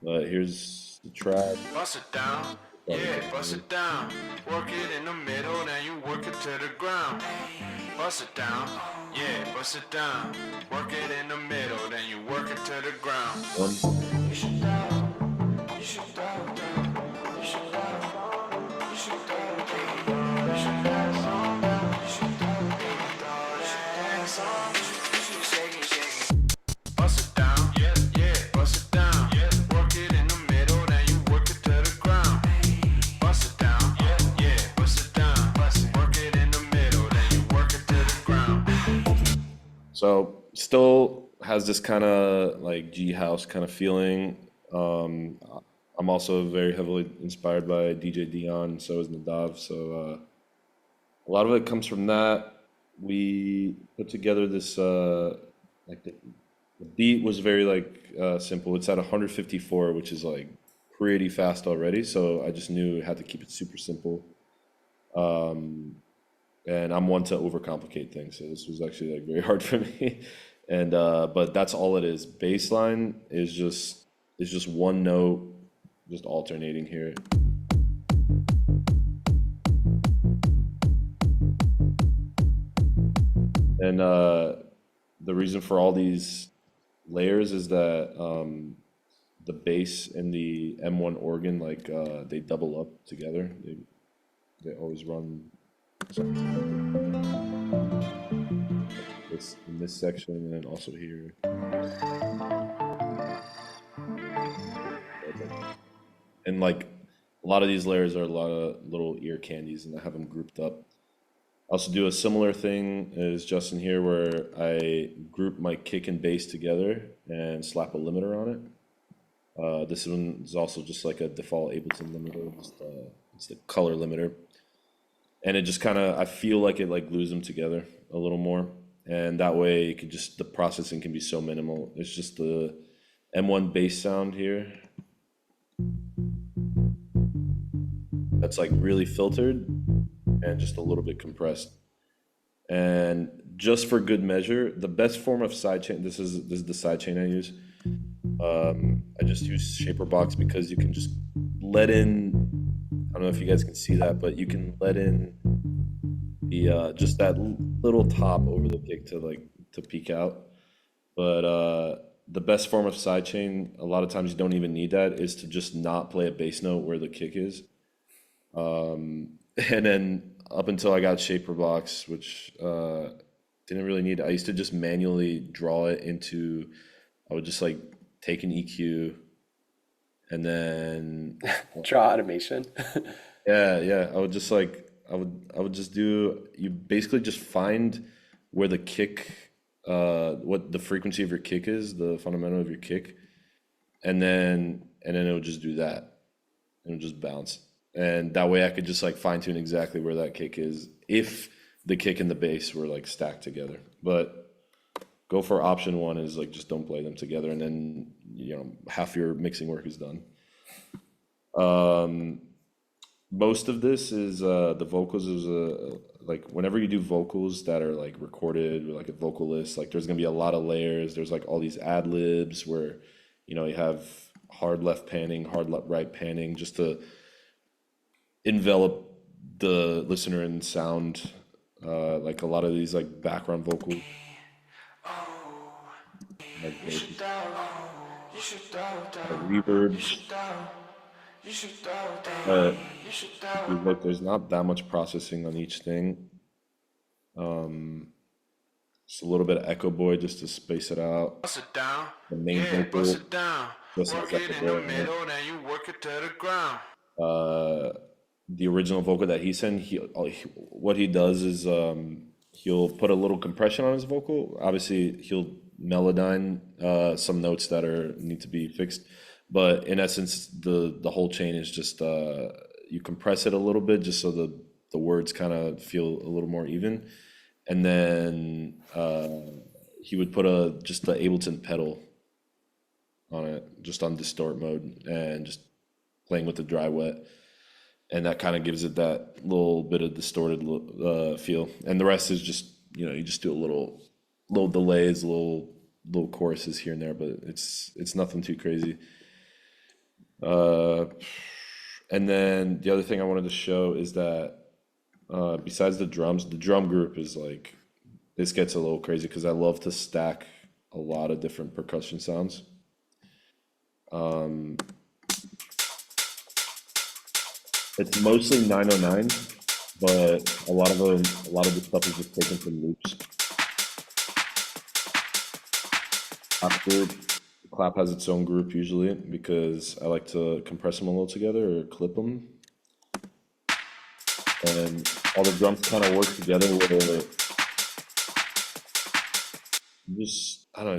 But here's the track. Bust it down. Yeah, bust it down. Work it in the middle, then you work it to the ground. Bust it down. Yeah, bust it down. Work it in the middle, then you work it to the ground. One. You should down. You should down. You should down. You should down. You should down. You should down. Bust it down, yeah, yeah, bust it down, yeah. Work it in the middle, then you work it to the ground. Bust it down, yeah, yeah, bust it down, bust it. Work it in the middle, then you work it to the ground. So still has this kind of like G house kind of feeling. I'm also very heavily inspired by DJ Dion, so is Nadav. So a lot of it comes from that. We put together this like the beat was very like simple. It's at 154, which is like pretty fast already. So I just knew I had to keep it super simple. And I'm one to overcomplicate things, so this was actually like very hard for me. And but that's all it is. Baseline is just one note, just alternating here. And the reason for all these layers is that the bass and the M1 organ, like they double up together. They always run this in this section and then also here. And like a lot of these layers are a lot of little ear candies, and I have them grouped up. I also do a similar thing as Justin here, where I group my kick and bass together and slap a limiter on it. This one is also just like a default Ableton limiter. It's the color limiter, and it just kind of, I feel like it like glues them together a little more, and that way you could just, the processing can be so minimal. It's just the M1 bass sound here that's like really filtered and just a little bit compressed. And just for good measure, the best form of sidechain, this is the sidechain I use. I just use Shaper Box because you can just let in, I don't know if you guys can see that, but you can let in the just that little top over the kick to peek out. But the best form of sidechain, a lot of times you don't even need that, is to just not play a bass note where the kick is. And then up until I got Shaper Box, which didn't really need, I used to just manually draw it into, I would just like take an EQ and then Draw automation. yeah, I would just like, I would just do, you basically just find where the kick, what the frequency of your kick is, the fundamental of your kick, and then it would just do that, and it would just bounce. And that way I could just like fine tune exactly where that kick is if the kick and the bass were like stacked together. But go for option one is like just don't play them together, and then half your mixing work is done. Most of this is the vocals is like whenever you do vocals that are like recorded with like a vocalist, like there's gonna be a lot of layers. There's like all these ad libs where you have hard left panning, hard right panning, just to envelop the listener in sound. Like a lot of these like background vocals. Like reverbs. But if you look, there's not that much processing on each thing. Just a little bit of Echo Boy just to space it out. Bust it down. The main Yeah, vocal, bust it down. just Work like it Echo in the Boy on it. middle, then you work it to the ground. The original vocal that he sent, what he does is he'll put a little compression on his vocal. Obviously, he'll melodyne some notes that need to be fixed, but in essence, the whole chain is just you compress it a little bit just so the words kind of feel a little more even, and then he would put just the Ableton pedal on it, just on distort mode, and just playing with the dry wet. And that kind of gives it that little bit of distorted feel. And the rest is just, you just do a little delays, little choruses here and there, but it's nothing too crazy. And then the other thing I wanted to show is that besides the drums, the drum group is like, this gets a little crazy because I love to stack a lot of different percussion sounds. It's mostly 909, but a lot of the stuff is just taken from loops. Clap has its own group usually because I like to compress them a little together or clip them, and all the drums kind of work together with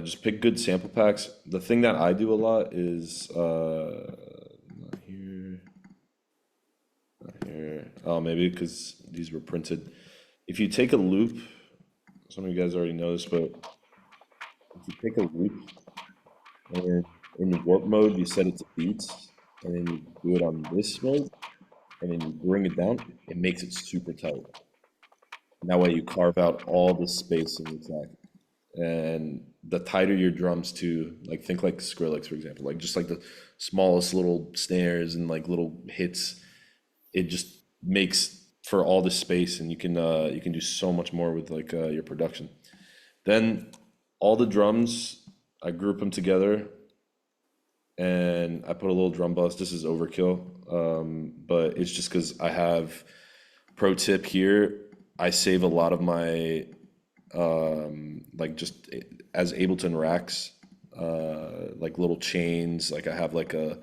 just pick good sample packs. The thing that I do a lot is not here. Oh, maybe because these were printed. If you take a loop, some of you guys already know this, but if you take a loop and in warp mode, you set it to beats, and then you do it on this mode, and then you bring it down, it makes it super tight. And that way you carve out all the space in the track. And the tighter your drums too, like think like Skrillex, for example, like just like the smallest little snares and like little hits, it just makes for all the space, and you can do so much more with like your production. Then all the drums, I group them together, and I put a little drum bus. This is overkill, but it's just because I have, pro tip here, I save a lot of my like just as Ableton racks, like little chains. Like I have like a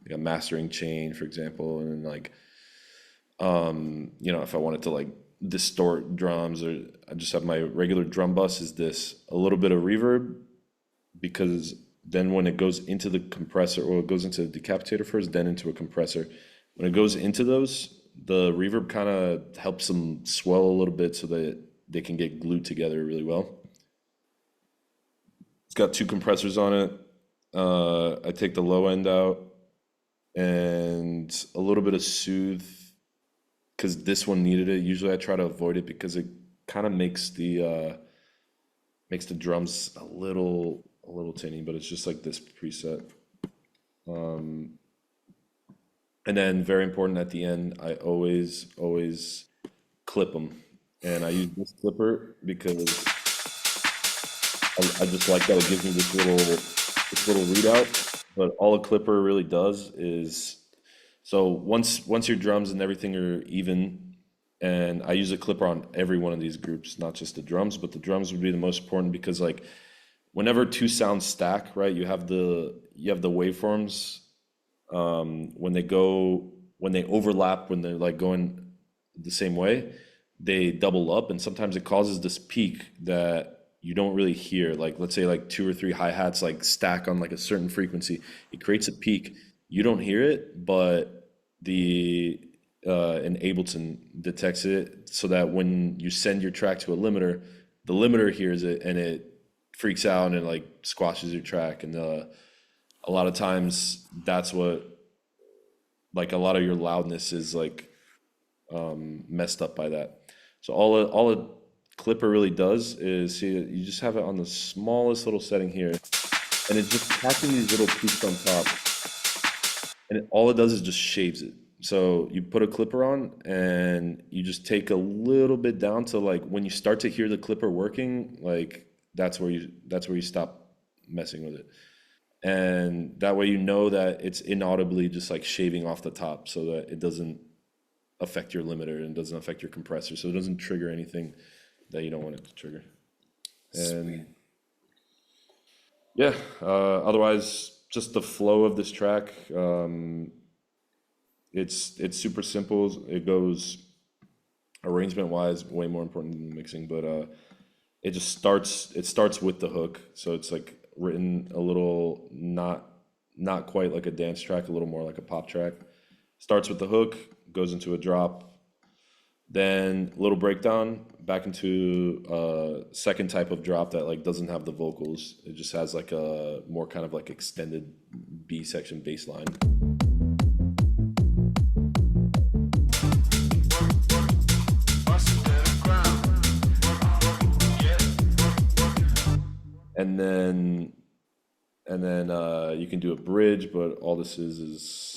mastering chain, for example, and then like if I wanted to like distort drums, or I just have my regular drum bus is this, a little bit of reverb, because then when it goes into the compressor, or it goes into the decapitator first, then into a compressor, when it goes into those, the reverb kind of helps them swell a little bit so that they can get glued together really well. It's got 2 compressors on it. I take the low end out and a little bit of soothe, because this one needed it. Usually I try to avoid it because it kind of makes the drums a little tinny, but it's just like this preset. And then very important at the end, I always clip them, and I use this clipper because I just like that. It gives me this little readout. But all a clipper really does is, so once your drums and everything are even, and I use a clipper on every one of these groups, not just the drums, but the drums would be the most important, because like whenever 2 sounds stack, right, you have the waveforms, when they overlap, when they're like going the same way, they double up, and sometimes it causes this peak that you don't really hear. Like let's say like 2 or 3 hi-hats like stack on like a certain frequency, it creates a peak. You don't hear it, but an Ableton detects it, so that when you send your track to a limiter, the limiter hears it and it freaks out and like squashes your track. And a lot of times that's what, like, a lot of your loudness is like messed up by that. So all a clipper really does is, see, you just have it on the smallest little setting here, and it's just catching these little peaks on top, and all it does is just shaves it. So you put a clipper on and you just take a little bit down to, like, when you start to hear the clipper working, like that's where you stop messing with it. And that way you know that it's inaudibly just like shaving off the top, so that it doesn't affect your limiter and doesn't affect your compressor, so it doesn't trigger anything that you don't want it to trigger. And yeah, otherwise, just the flow of this track, it's super simple. It goes arrangement wise way more important than the mixing, but it starts with the hook, so it's like written a little, not quite like a dance track, a little more like a pop track. Starts with the hook, goes into a drop, then a little breakdown, back into a second type of drop that like doesn't have the vocals. It just has like a more kind of like extended B section bass line. And then you can do a bridge, but all this is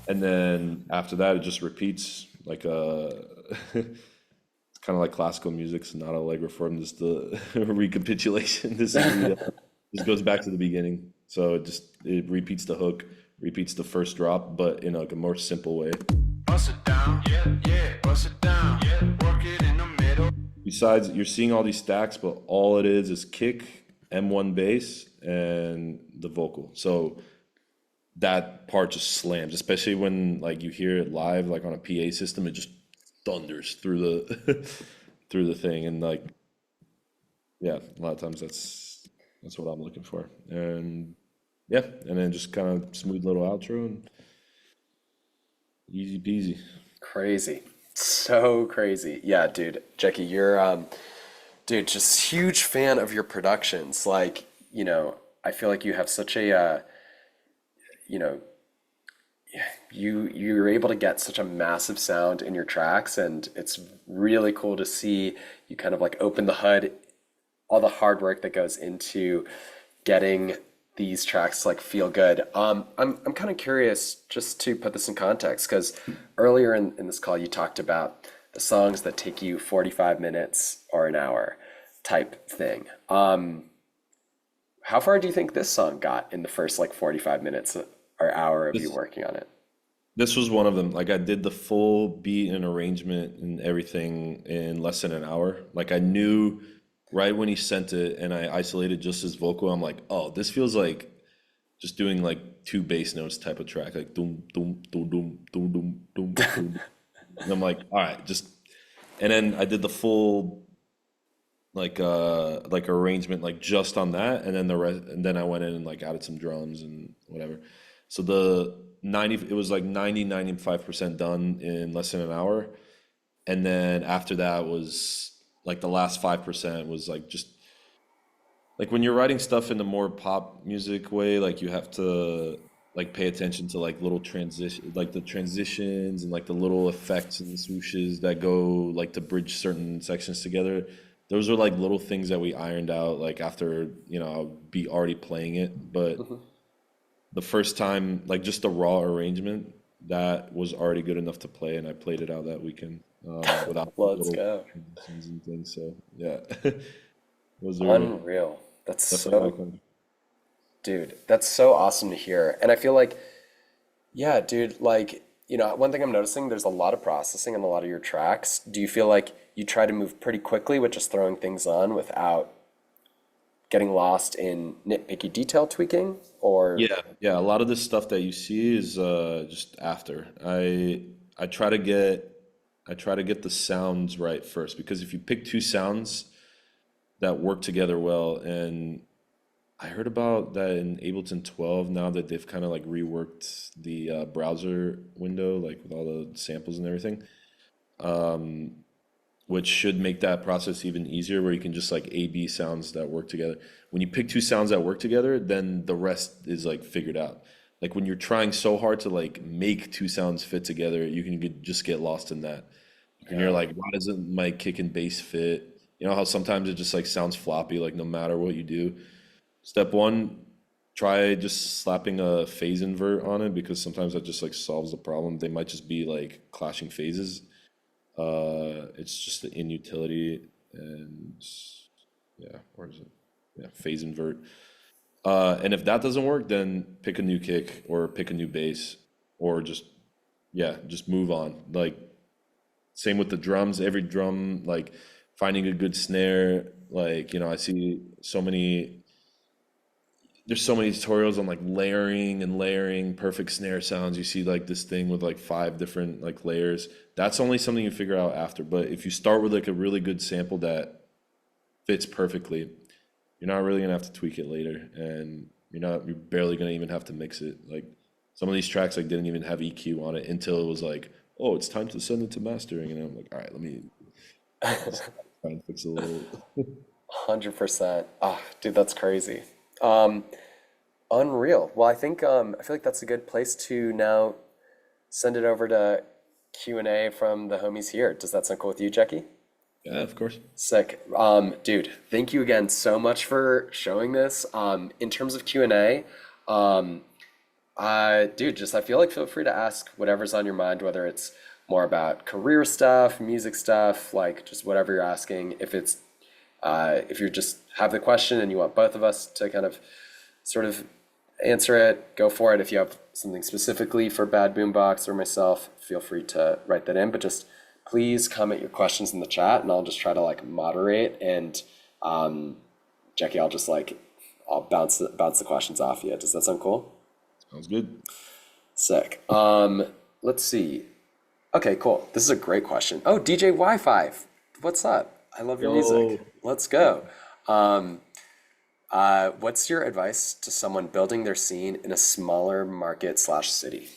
and then after that it just repeats like it's kind of like classical music, so not allegro form, just the recapitulation. This goes back to the beginning, so it repeats the hook, repeats the first drop, but in like a more simple way. Bust it down, yeah, bust it down, work it in the middle. Besides, you're seeing all these stacks, but all it is kick, M1 bass, and the vocal. So that part just slams, especially when like you hear it live, like on a PA system, it just thunders through the through the thing, and like, yeah, a lot of times that's what I'm looking for. And yeah, and then just kind of smooth little outro and easy peasy. Crazy. So crazy. Yeah, dude. Jackie, you're dude, just huge fan of your productions. Like, I feel like you have such a you're able to get such a massive sound in your tracks, and it's really cool to see you kind of like open the hood, all the hard work that goes into getting these tracks like feel good. I'm kind of curious, just to put this in context, because earlier in this call you talked about the songs that take you 45 minutes or an hour type thing. How far do you think this song got in the first like 45 minutes or hour of you working on it? This was one of them. Like, I did the full beat and arrangement and everything in less than an hour. Like, I knew right when he sent it, and I isolated just his vocal. I'm like, oh, this feels like just doing like two bass notes type of track, like doom doom doom doom doom doom doom doom. And I'm like, all right, just. And then I did the full like arrangement like just on that, and then the rest, and then I went in and like added some drums and whatever. So it was like 95% done in less than an hour. And then after that was like the last 5% was like just like when you're writing stuff in the more pop music way, like you have to like pay attention to like little transition, like the transitions and like the little effects and swooshes that go like to bridge certain sections together. Those are like little things that we ironed out like after, I'll be already playing it. But the first time, like just the raw arrangement, that was already good enough to play, and I played it out that weekend without Let's little go. transitions and things. So yeah, Unreal. That's definitely so, iconic. dude, that's so awesome to hear. And I feel like, yeah, dude, like, one thing I'm noticing, there's a lot of processing on a lot of your tracks. Do you feel like you try to move pretty quickly with just throwing things on without getting lost in nitpicky detail tweaking? Or Yeah. A lot of this stuff that you see is just after. I try to get the sounds right first, because if you pick two sounds that work together well, and I heard about that in Ableton 12 now that they've kind of like reworked the browser window, like with all the samples and everything. which should make that process even easier, where you can just like A B sounds that work together. When you pick two sounds that work together, then the rest is like figured out. Like when you're trying so hard to like make two sounds fit together, you can just get lost in that. And you're like, why doesn't my kick and bass fit? You know how sometimes it just like sounds floppy, like no matter what you do. Step one, try just slapping a phase invert on it, because sometimes that just like solves the problem. They might just be like clashing phases. It's just the inutility, and yeah, where is it? Yeah, phase invert. And if that doesn't work, then pick a new kick or pick a new bass, or just yeah, just move on. Like same with the drums. Every drum, like finding a good snare. Like I see so many. There's so many tutorials on like layering and layering perfect snare sounds. You see like this thing with like 5 different like layers. That's only something you figure out after. But if you start with like a really good sample that fits perfectly, you're not really gonna have to tweak it later, and you're barely gonna even have to mix it. Like some of these tracks like didn't even have EQ on it until it was like, oh, it's time to send it to mastering, and I'm like, all right, let me try and fix it a little. 100%. Oh, dude, that's crazy. Unreal. Well, I think I feel like that's a good place to now send it over to Q&A from the homies here. Does that sound cool with you, Jackie? Yeah, of course. Sick. Dude, thank you again so much for showing this. In terms of Q&A, dude, just I feel like feel free to ask whatever's on your mind, whether it's more about career stuff, music stuff, like just whatever you're asking. If you just have the question and you want both of us to kind of sort of answer it, go for it. If you have something specifically for Bad Boombox or myself, feel free to write that in. But just please comment your questions in the chat, and I'll just try to like moderate. And Jackie, I'll bounce the questions off you. Does that sound cool? Sounds good. Sick. Let's see. Okay, cool. This is a great question. Oh, DJ Wi-Fi, what's up? I love your music. Let's go. What's your advice to someone building their scene in a smaller market/city?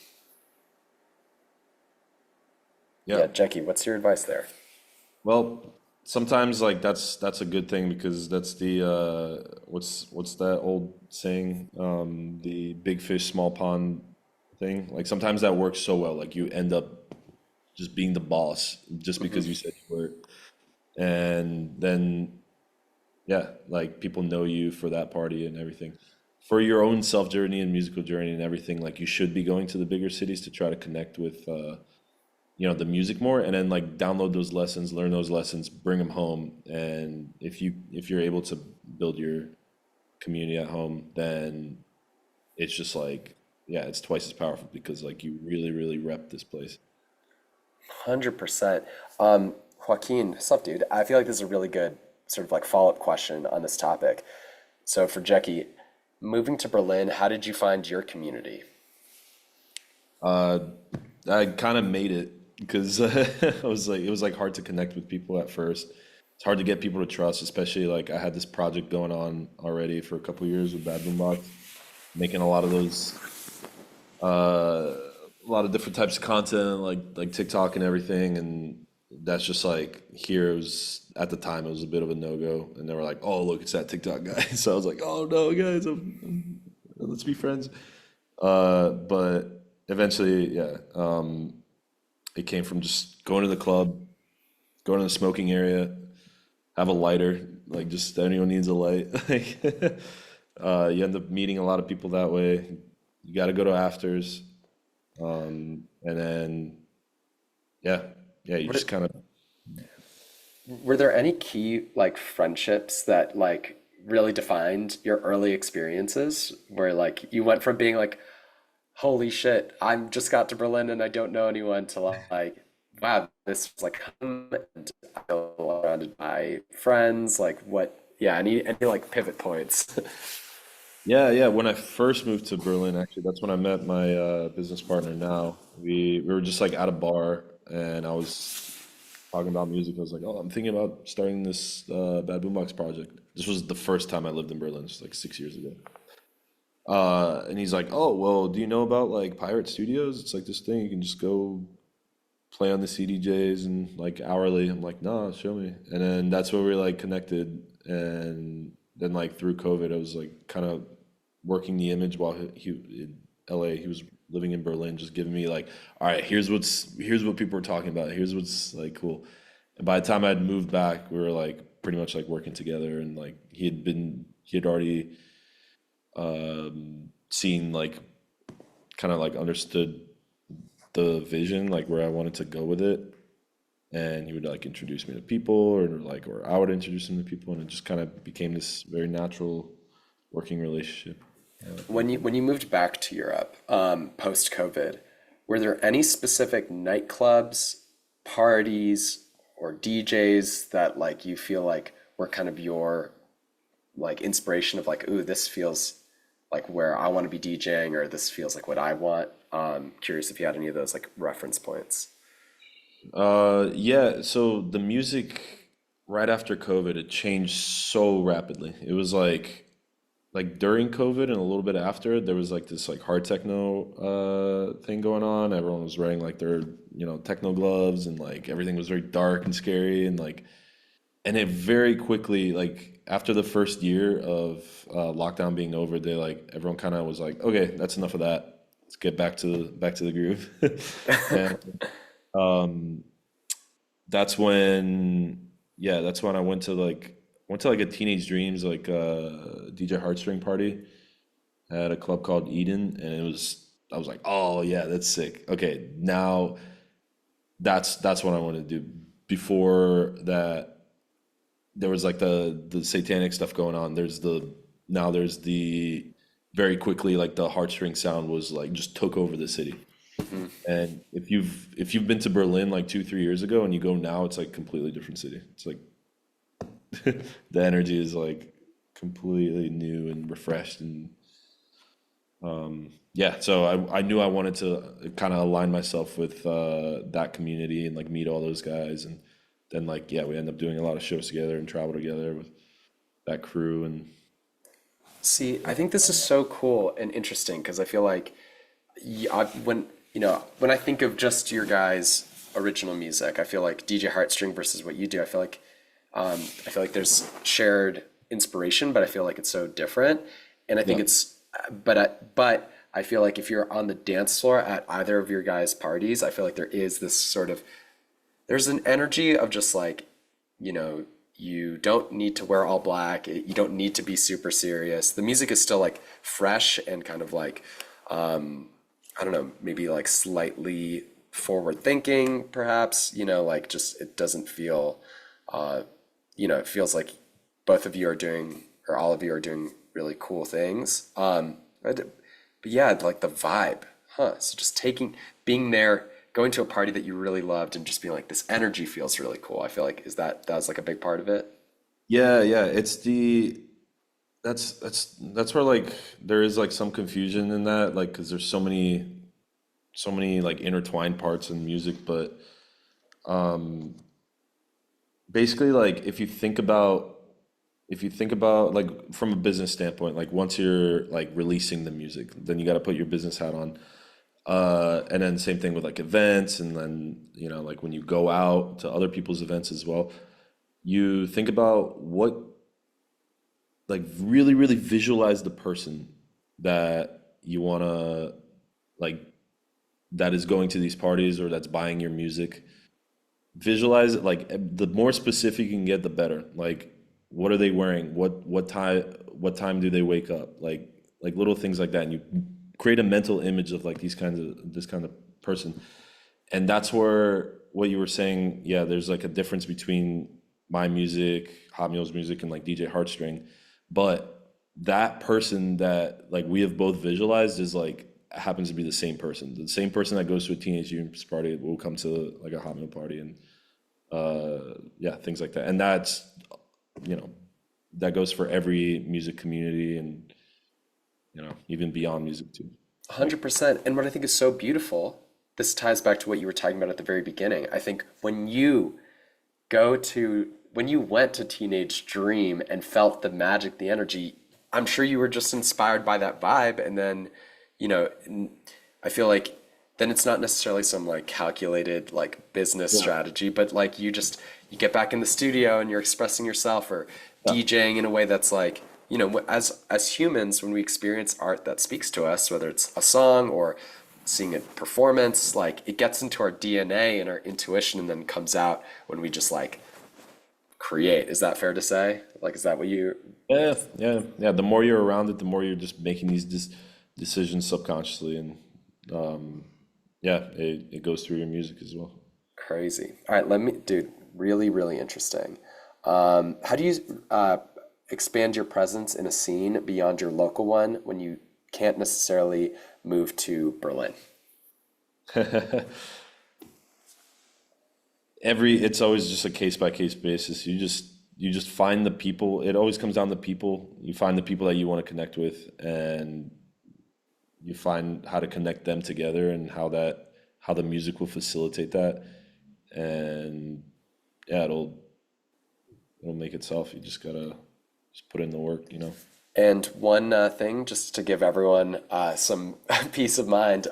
Yeah, Jackie, what's your advice there? Well, sometimes like that's a good thing, because that's the what's that old saying? The big fish, small pond thing. Like sometimes that works so well. Like you end up just being the boss just because you said you were. And then yeah, like people know you for that party and everything. For your own self journey and musical journey and everything, like you should be going to the bigger cities to try to connect with the music more, and then like download those lessons, learn those lessons, bring them home. And if you're able to build your community at home, then it's just like, yeah, it's twice as powerful, because like you really really rep this place. 100%. Joaquin, what's up, dude? I feel like this is a really good sort of like follow-up question on this topic. So for Jackie, moving to Berlin, how did you find your community? I kind of made it, because it was like hard to connect with people at first. It's hard to get people to trust, especially like I had this project going on already for a couple of years with Bad Boombox, making a lot of those, a lot of different types of content, like TikTok and everything, and that's just like here it was at the time it was a bit of a no-go, and they were like, oh look, it's that TikTok guy. So I was like, oh no guys, let's be friends. But eventually, yeah, it came from just going to the club, going to the smoking area, have a lighter, like just anyone needs a light. Like you end up meeting a lot of people that way. You got to go to afters, and then yeah, you just kind of. Were there any key like friendships that like really defined your early experiences, where like you went from being like, holy shit, I'm just got to Berlin and I don't know anyone, to like, wow, this was like home and I feel surrounded by friends. Like what? Yeah, any like pivot points? Yeah. When I first moved to Berlin, actually, that's when I met my business partner now. We were just like at a bar, and I was talking about music. I was like, oh, I'm thinking about starting this Bad Boombox project. This was the first time I lived in Berlin, just like 6 years ago. And he's like, oh, well, do you know about like Pirate Studios? It's like this thing you can just go play on the CDJs and like hourly. I'm like, no, show me. And then that's where we like connected. And then like through COVID, I was like kind of working the image while he in LA. He was living in Berlin, just giving me like, all right, here's what people are talking about. Here's what's like cool. And by the time I'd moved back, we were like pretty much like working together. And like he had already seen like kind of like understood the vision, like where I wanted to go with it. And he would like introduce me to people, or I would introduce him to people, and it just kind of became this very natural working relationship. When you moved back to Europe, post COVID, were there any specific nightclubs, parties, or DJs that like you feel like were kind of your like inspiration of like, ooh, this feels like where I want to be DJing, or this feels like what I want? Curious if you had any of those like reference points. Yeah, so the music right after COVID, it changed so rapidly. It was like during COVID and a little bit after, there was like this like hard techno thing going on. Everyone was wearing like their, techno gloves, and like everything was very dark and scary, and like, and it very quickly, like after the first year of lockdown being over, they like everyone kind of was like, okay, that's enough of that. Let's get back to the groove. And that's when, that's when I went to like a Teenage Dreams like DJ Heartstring party at a club called Eden, and I was like, oh yeah, that's sick. Okay, now that's what I want to do. Before that, there was like the satanic stuff going on. There's the very quickly like the heartstring sound was like just took over the city. And if you've been to Berlin like 2-3 years ago and you go now, it's like completely different city. It's like the energy is like completely new and refreshed, and so I knew I wanted to kind of align myself with that community and like meet all those guys, and then like we end up doing a lot of shows together and travel together with that crew. And See, I think this is so cool and interesting because I feel like when I think of just your guys' original music, I feel like DJ Heartstring versus what you do. I feel like there's shared inspiration, but I feel like it's so different. And I think but I feel like if you're on the dance floor at either of your guys' parties, I feel like there is this there's an energy of just like, you don't need to wear all black. You don't need to be super serious. The music is still like fresh and kind of like, I don't know, maybe like slightly forward thinking, perhaps, like just, it doesn't feel, it feels like both of you are doing, or all of you are doing really cool things. But yeah, like the vibe, So just being there, going to a party that you really loved and just being like, this energy feels really cool. I feel like, that was like a big part of it? yeah, it's that's where like there is like some confusion in that, like because there's so many like intertwined parts in music. But basically, like if you think about like from a business standpoint, like once you're like releasing the music, then you got to put your business hat on. And then same thing with like events, and then like when you go out to other people's events as well, you think about what, like really really visualize the person that you want to like, that is going to these parties or that's buying your music. Visualize it, like the more specific you can get, the better. Like what are they wearing, what time do they wake up, like little things like that, and you create a mental image of like this kind of person. And that's where what you were saying, there's like a difference between my music, Hot Meals music, and like DJ Heartstring. But that person that like we have both visualized is like happens to be the same person. The same person that goes to a Teenage Dreams party will come to like a Hot Meal party, and things like that. And that's that goes for every music community, and even beyond music too. 100%. And what I think is so beautiful, this ties back to what you were talking about at the very beginning. I think when you went to Teenage Dream and felt the magic, the energy, I'm sure you were just inspired by that vibe. And then, I feel like then it's not necessarily some like calculated like business strategy, but like you get back in the studio and you're expressing yourself or DJing in a way that's like, you know, as humans, when we experience art that speaks to us, whether it's a song or seeing a performance, like it gets into our DNA and our intuition and then comes out when we just like create. Is that fair to say? Like, is that what you? Yeah. The more you're around it, the more you're just making these decisions subconsciously, and it goes through your music as well. Crazy. All right, dude, really, really interesting. How do you expand your presence in a scene beyond your local one when you can't necessarily move to Berlin? It's always just a case by case basis. You just find the people. It always comes down to people. You find the people that you want to connect with, and you find how to connect them together, and how the music will facilitate that. And yeah, it'll make itself. You just gotta put in the work, you know. And one thing, just to give everyone some peace of mind,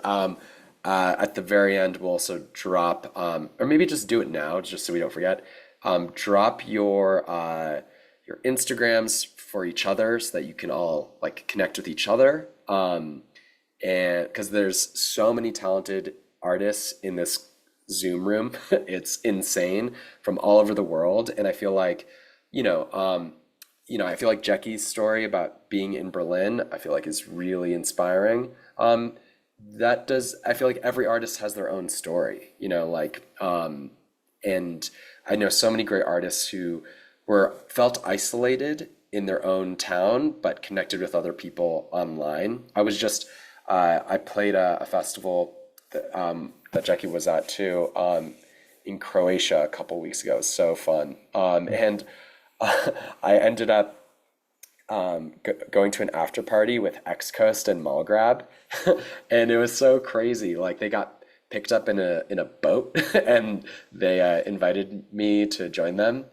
at the very end, we'll also drop, or maybe just do it now, just so we don't forget. Drop your Instagrams for each other so that you can all like connect with each other. And because there's so many talented artists in this Zoom room, it's insane, from all over the world. And I feel like, I feel like Jackie's story about being in Berlin, I feel like is really inspiring. I feel like every artist has their own story, and I know so many great artists who felt isolated in their own town, but connected with other people online. I played a festival that Jackie was at too, in Croatia a couple weeks ago. It was so fun. And I ended up going to an after party with X Coast and Malgrab, and it was so crazy. Like they got picked up in a boat, and they invited me to join them.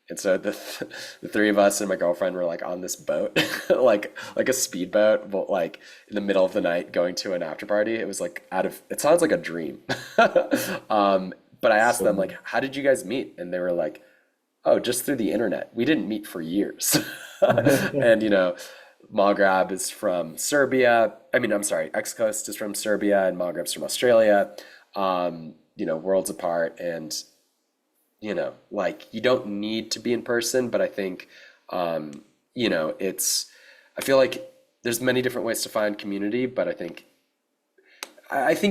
And so the three of us and my girlfriend were like on this boat, like a speedboat, but like in the middle of the night going to an after party. It was like it sounds like a dream. But I asked them like, how did you guys meet? And they were like, oh, just through the internet. We didn't meet for years. And Malgrab is from Serbia. I'm sorry, X Coast is from Serbia and Malgrab's from Australia. Worlds apart, and like you don't need to be in person, but I think I feel like there's many different ways to find community, but I think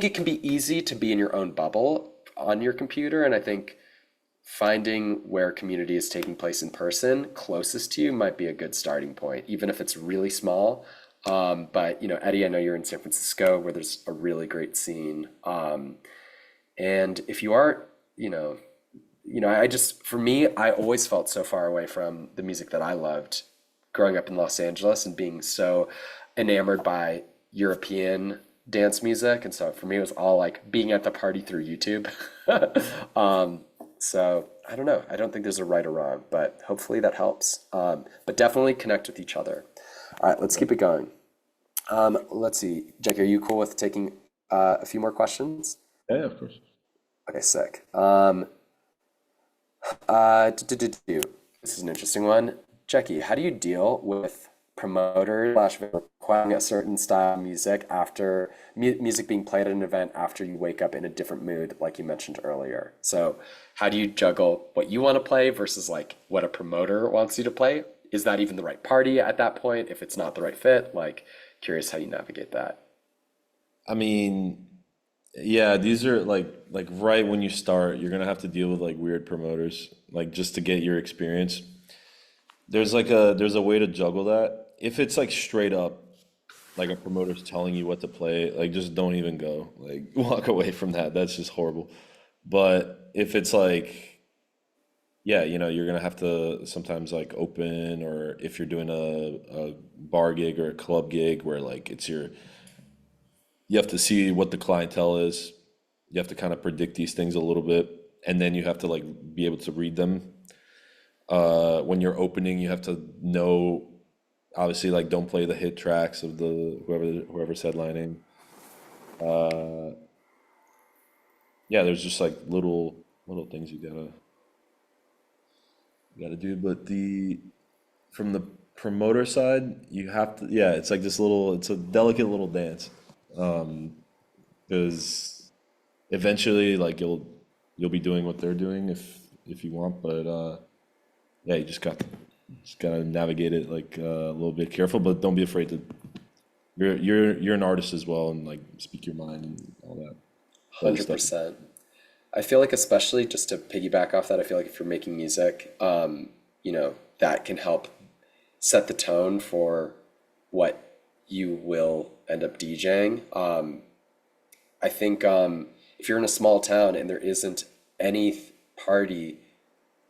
it can be easy to be in your own bubble on your computer, and I think finding where community is taking place in person closest to you might be a good starting point, even if it's really small. But Eddie, I know you're in San Francisco, where there's a really great scene. And if you are, for me, I always felt so far away from the music that I loved growing up in Los Angeles and being so enamored by European dance music. And so for me, it was all like being at the party through YouTube. So I don't know. I don't think there's a right or wrong, but hopefully that helps. But definitely connect with each other. All right, let's keep it going. Let's see. Jackie, are you cool with taking a few more questions? Yeah, of course. Okay, sick. This is an interesting one. Jackie, how do you deal with promoters / requiring a certain style of music after music being played at an event after you wake up in a different mood, like you mentioned earlier? So how do you juggle what you want to play versus like what a promoter wants you to play? Is that even the right party at that point if it's not the right fit? Like, curious how you navigate that. I mean, yeah, these are like right when you start, you're gonna have to deal with like weird promoters, like just to get your experience. There's a way to juggle that. If it's like straight up, like a promoter's telling you what to play, like just don't even go. Like walk away from that. That's just horrible. But if it's like, yeah, you're gonna have to sometimes like open, or if you're doing a bar gig or a club gig where like you have to see what the clientele is. You have to kind of predict these things a little bit, and then you have to like be able to read them. When you're opening, you have to know, obviously, like don't play the hit tracks of the whoever's headlining. yeah, there's just like little things you gotta do. But the from the promoter side, you have to, yeah, it's like it's a delicate little dance. Because eventually, like you'll be doing what they're doing if you want, but yeah, you just gotta navigate it like a little bit careful, but don't be afraid to. You're an artist as well, and like speak your mind and all that other stuff. 100%. I feel like, especially just to piggyback off that, I feel like if you're making music, that can help set the tone for what you will end up DJing. I think if you're in a small town and there isn't any party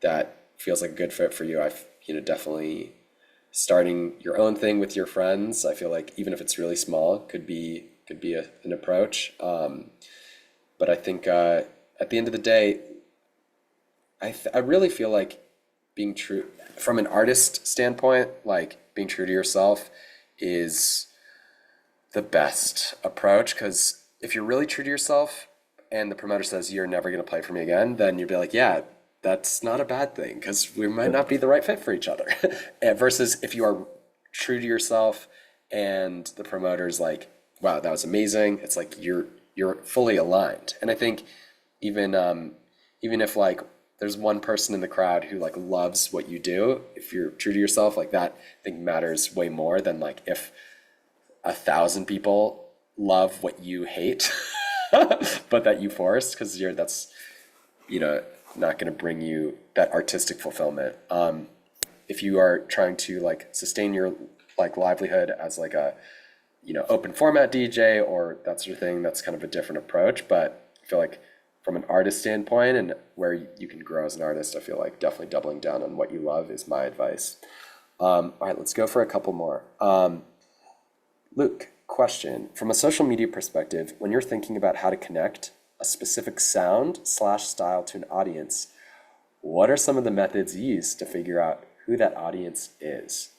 that feels like a good fit for you, definitely starting your own thing with your friends. I feel like even if it's really small, could be an approach. But I think at the end of the day, I really feel like being true from an artist standpoint, like being true to yourself is the best approach, because if you're really true to yourself and the promoter says you're never going to play for me again, then you'd be like, yeah, that's not a bad thing, because we might not be the right fit for each other. And versus if you are true to yourself and the promoter's like, wow, that was amazing, it's like you're fully aligned. And I think even if like there's one person in the crowd who like loves what you do, if you're true to yourself, like that I think matters way more than like if 1,000 people love what you hate, but that you forced, because that's not going to bring you that artistic fulfillment. If you are trying to like sustain your like livelihood as like a open format DJ or that sort of thing, that's kind of a different approach. But I feel like from an artist standpoint and where you can grow as an artist, I feel like definitely doubling down on what you love is my advice. All right, let's go for a couple more. Luke, question. From a social media perspective, when you're thinking about how to connect a specific sound/style to an audience, what are some of the methods used to figure out who that audience is?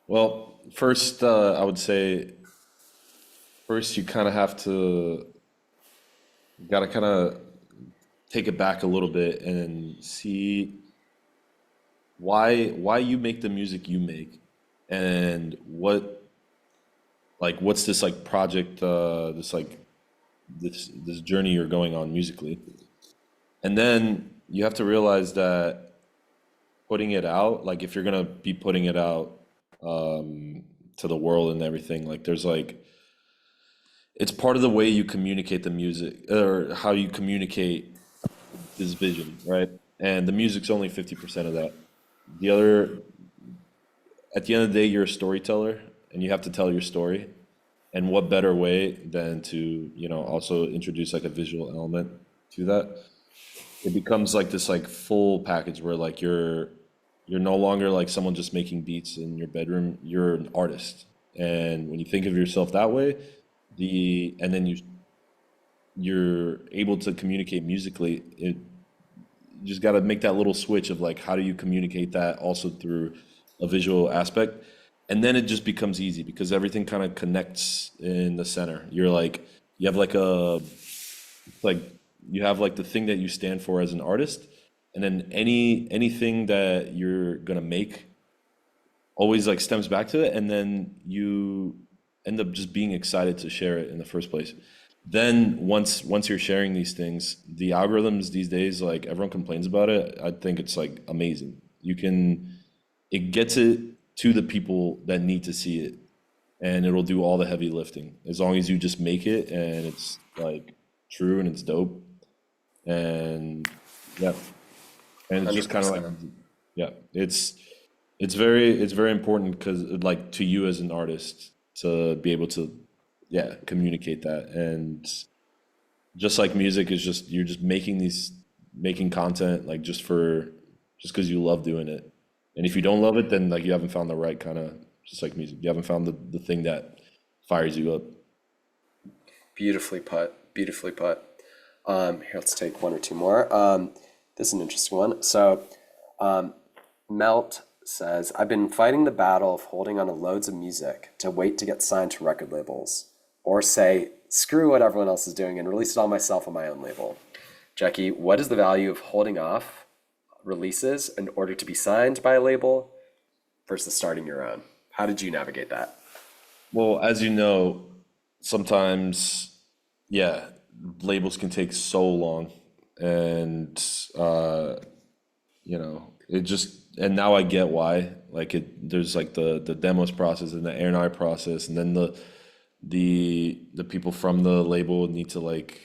Well, first, I would say first you kind of have to gotta kind of take it back a little bit and see why you make the music you make, and what's this like project, this journey you're going on musically. And then you have to realize that putting it out, like if you're gonna be putting it out to the world and everything, like there's like it's part of the way you communicate the music or how you communicate this vision, right? And the music's only 50% of that. The other, at the end of the day, you're a storyteller and you have to tell your story. And what better way than to, also introduce like a visual element to that? It becomes like this like full package where like you're no longer like someone just making beats in your bedroom, you're an artist. And when you think of yourself that way, and then you're able to communicate musically, you just got to make that little switch of like how do you communicate that also through a visual aspect. And then it just becomes easy because everything kind of connects in the center. You're like you have like you have like the thing that you stand for as an artist, and then anything that you're gonna make always like stems back to it, and then you end up just being excited to share it in the first place. Then once you're sharing these things, the algorithms these days, like everyone complains about it, I think it's like amazing. It gets it to the people that need to see it, and it'll do all the heavy lifting as long as you just make it and it's like true and it's dope. And yeah, and it's just kind of like, yeah, it's very important because like to you as an artist to be able to communicate that. And just like music is just you're just making content like just because you love doing it. And if you don't love it, then like you haven't found the right kind of, just like music, you haven't found the thing that fires you up. Beautifully put. Beautifully put. Here, let's take one or two more. This is an interesting one. So, Melt says, I've been fighting the battle of holding on to loads of music to wait to get signed to record labels, or say screw what everyone else is doing and release it all myself on my own label. Jackie, what is the value of holding off releases in order to be signed by a label versus starting your own? How did you navigate that? Well, as you know, sometimes, yeah, labels can take so long, and it just, and now I get why. Like there's like the demos process and the A&R process, and then the people from the label need to like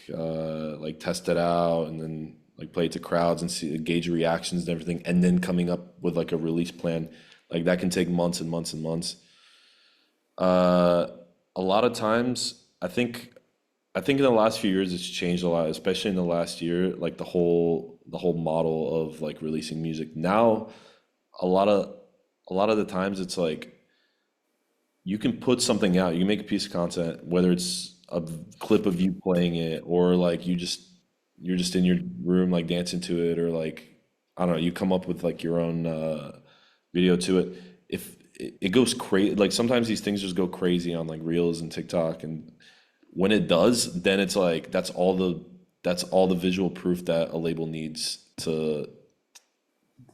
test it out, and then like play it to crowds and see gauge reactions and everything, and then coming up with like a release plan. Like that can take months and months and months. A lot of times, I think in the last few years it's changed a lot, especially in the last year, like the whole model of like releasing music. Now, a lot of the times it's like you can put something out, you can make a piece of content, whether it's a clip of you playing it or like you're just in your room like dancing to it, or like I don't know, you come up with like your own video to it. If it goes crazy, like sometimes these things just go crazy on like Reels and TikTok, and when it does, then it's like that's all the visual proof that a label needs to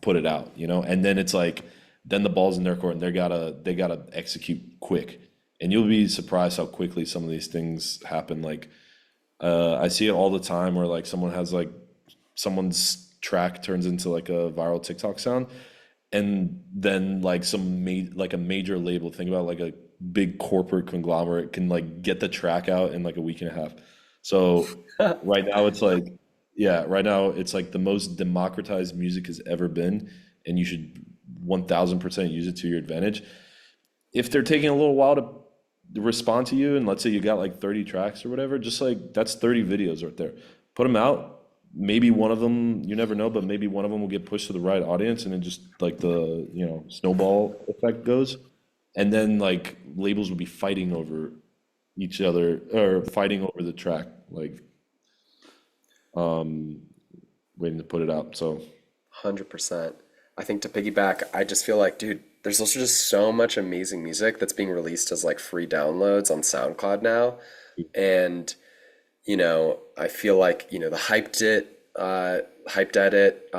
put it out, and then it's like then the ball's in their court and they gotta execute quick, and you'll be surprised how quickly some of these things happen. Like I see it all the time where like someone's track turns into like a viral TikTok sound, and then like like a major label, think about like a big corporate conglomerate, can like get the track out in like a week and a half. So right now it's like, yeah, right now it's like the most democratized music has ever been, and you should 1000% use it to your advantage. If they're taking a little while to respond to you, and let's say you got like 30 tracks or whatever, just like that's 30 videos right there. Put them out. Maybe one of them, you never know, but maybe one of them will get pushed to the right audience, and then just like the snowball effect goes, and then like labels will be fighting over each other or fighting over the track, like waiting to put it out. So 100%. I think to piggyback, I just feel like, dude, there's also just so much amazing music that's being released as like free downloads on SoundCloud now. And, I feel like, the hyped edit,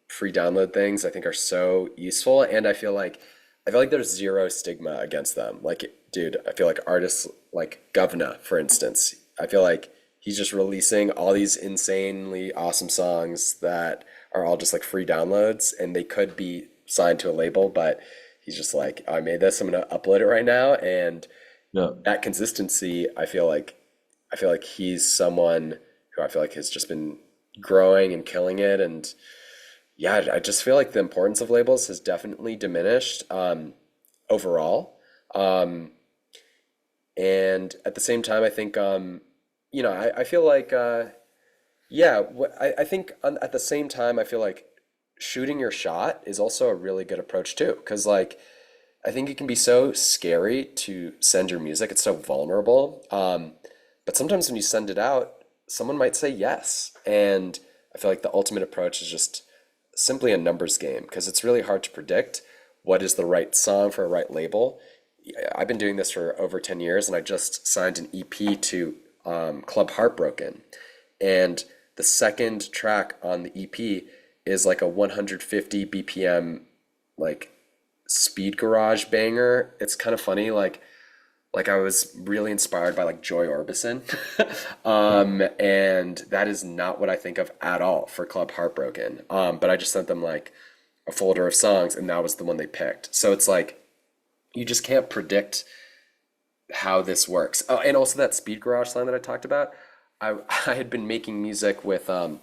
free download things I think are so useful. And I feel like there's zero stigma against them. Like, dude, I feel like artists like Govna, for instance, I feel like he's just releasing all these insanely awesome songs that are all just like free downloads, and they could be signed to a label, but he's just like, I made this, I'm gonna upload it right now. And yeah, that consistency, I feel like he's someone who I feel like has just been growing and killing it. And yeah, I just feel like the importance of labels has definitely diminished overall. And at the same time, I think, I feel like, I think at the same time, I feel like shooting your shot is also a really good approach too. Because like, I think it can be so scary to send your music. It's so vulnerable. But sometimes when you send it out, someone might say yes. And I feel like the ultimate approach is just simply a numbers game, because it's really hard to predict what is the right song for a right label. I've been doing this for over 10 years, and I just signed an EP to Club Heartbroken. And the second track on the EP is like a 150 BPM, like speed garage banger. It's kind of funny, like I was really inspired by like Joy Orbison. And that is not what I think of at all for Club Heartbroken. But I just sent them like a folder of songs, and that was the one they picked. So it's like, you just can't predict how this works. Oh, and also that speed garage line that I talked about, I had been making music with some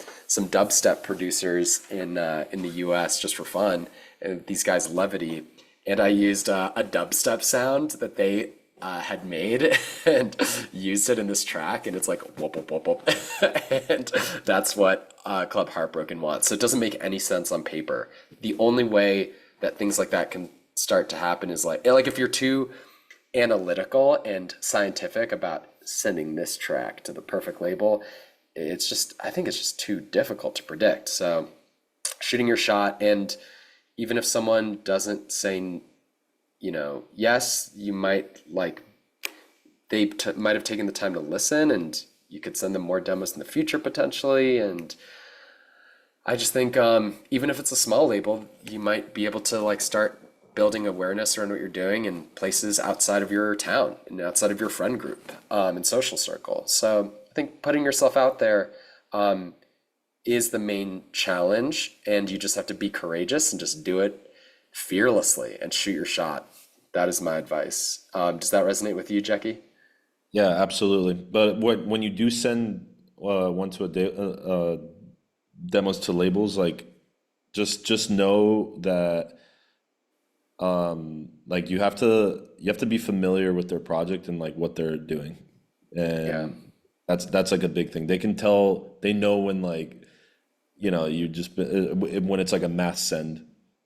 dubstep producers in the US just for fun, and these guys Levity, and I used a dubstep sound that they had made and used it in this track, and it's like whoop whoop whoop whoop, and that's what Club Heartbroken wants. So it doesn't make any sense on paper. The only way that things like that can start to happen is like if you're too analytical and scientific about sending this track to the perfect label, I think it's just too difficult to predict. So shooting your shot, and even if someone doesn't say yes, you might like they might have taken the time to listen, and you could send them more demos in the future potentially. And I just think even if it's a small label, you might be able to like start building awareness around what you're doing in places outside of your town and outside of your friend group and social circle. So I think putting yourself out there is the main challenge, and you just have to be courageous and just do it fearlessly and shoot your shot. That is my advice. Does that resonate with you, Jackie? Yeah, absolutely. But when you do send one to a demos to labels, like just know that like you have to be familiar with their project and like what they're doing, Yeah. and that's like a big thing. They can tell, they know when like you just when it's like a mass send,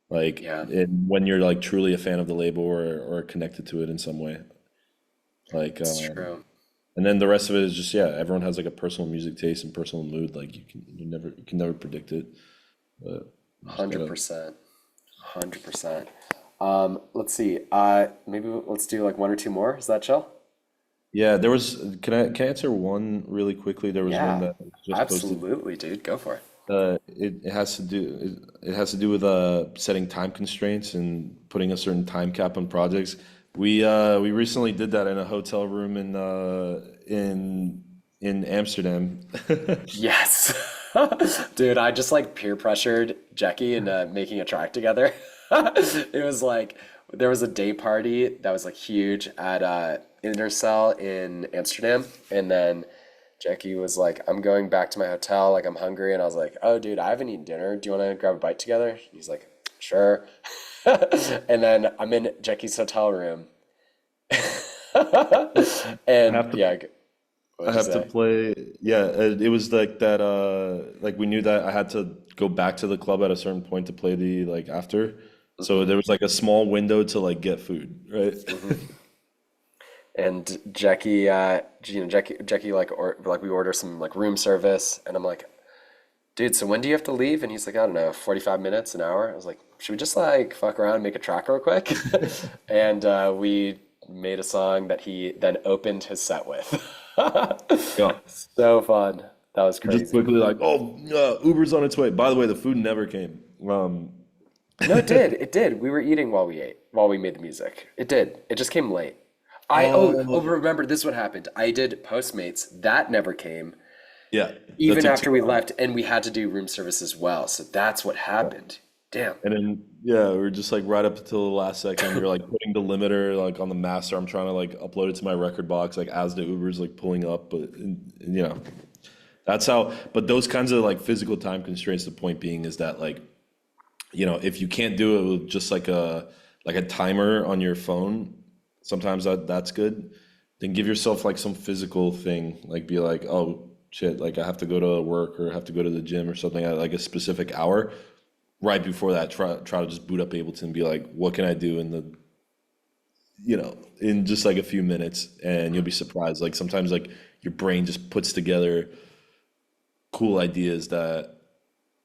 like Yeah. when you're like truly a fan of the label or connected to it in some way, like It's true. and then the rest of it is just, yeah, everyone has like a personal music taste and personal mood. Like you can never predict it, but you just gotta. 100%. 100%. Let's see. Maybe let's do like one or two more. Is that chill? Yeah, there was. Can I answer one really quickly? There was one Yeah. that was just posted. Absolutely, dude. Go for it. It has to do with setting time constraints and putting a certain time cap on projects. We recently did that in a hotel room in Amsterdam. Yes. Dude, I just like peer pressured Jackie into making a track together. It was like there was a day party that was like huge at Intercell in Amsterdam, and then Jackie was like, "I'm going back to my hotel, like I'm hungry," and I was like, "Oh, dude, I haven't eaten dinner. Do you want to grab a bite together?" And he's like, "Sure." And then I'm in Jackie's hotel room, I and have to yeah, I what'd you have to say? play. Yeah, it was like that. Like we knew that I had to go back to the club at a certain point to play the like after. So there was like a small window to like get food, right? And Jackie, Jackie, like we order some like room service, and I'm like, dude, so when do you have to leave? And he's like, I don't know, 45 minutes, an hour. I was like, should we just like fuck around and make a track real quick? And we made a song that he then opened his set with. Yeah. So fun. That was Just crazy. quickly like, oh, Uber's on its way. By the way, the food never came. No, it did. It did. We were eating while we ate, while we made the music. It did. It just came late. Remember this what happened. I did Postmates. That never came. Yeah, that Even took after too we long. left, and we had to do room service as well. So that's what happened. Damn. And then yeah, we were just like right up until the last second. We were like putting the limiter like on the master. I'm trying to like upload it to my record box like as the Uber's like pulling up, but that's how. But those kinds of like physical time constraints. The point being is that like if you can't do it with just like a timer on your phone, sometimes that's good. Then give yourself like some physical thing, like be like, oh shit, like I have to go to work or have to go to the gym or something at like a specific hour. Right before that, try to just boot up Ableton and be like, what can I do in just like a few minutes, and you'll be surprised. Like sometimes like your brain just puts together cool ideas that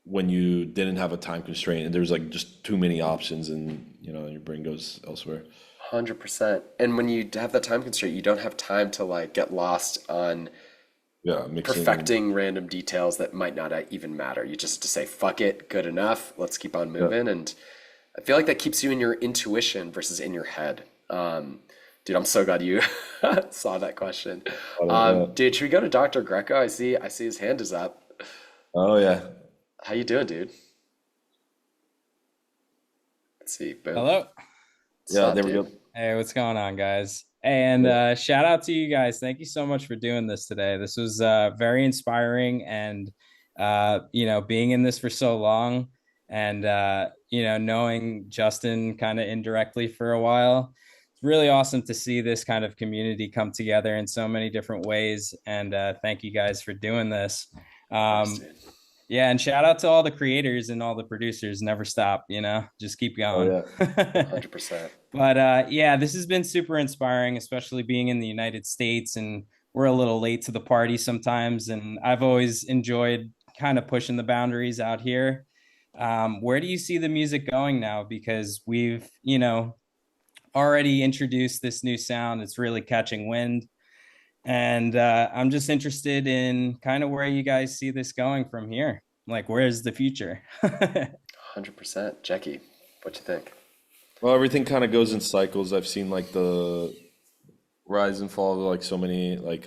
when you didn't have a time constraint and there's like just too many options, and your brain goes elsewhere. 100%. And when you have that time constraint, you don't have time to like get lost on Yeah, mixing. perfecting random details that might not even matter. You just have to say, fuck it, good enough, let's keep on Yeah, moving. And I feel like that keeps you in your intuition versus in your head. Dude, I'm so glad you saw that question. yeah. Dude, should we go to Dr. Greco? I see his hand is up. Oh yeah, How you doing, dude? Let's see. Boom. Hello. What's yeah. up, There we dude? go. Hey, what's going on, guys? And Yeah. shout out to you guys. Thank you so much for doing this today. This was very inspiring, and being in this for so long, and knowing Justin kind of indirectly for a while. It's really awesome to see this kind of community come together in so many different ways. And thank you guys for doing this. Of course, Um, dude. yeah, and shout out to all the creators and all the producers. Never stop, just keep Oh going. yeah. 100%. But yeah, this has been super inspiring, especially being in the United States, and we're a little late to the party sometimes. And I've always enjoyed kind of pushing the boundaries out here. Where do you see the music going now? Because we've, already introduced this new sound. It's really catching wind. And I'm just interested in kind of where you guys see this going from here. Like, where's the future? 100%. Jackie, what you think? Well, everything kind of goes in cycles. I've seen like the rise and fall of like so many like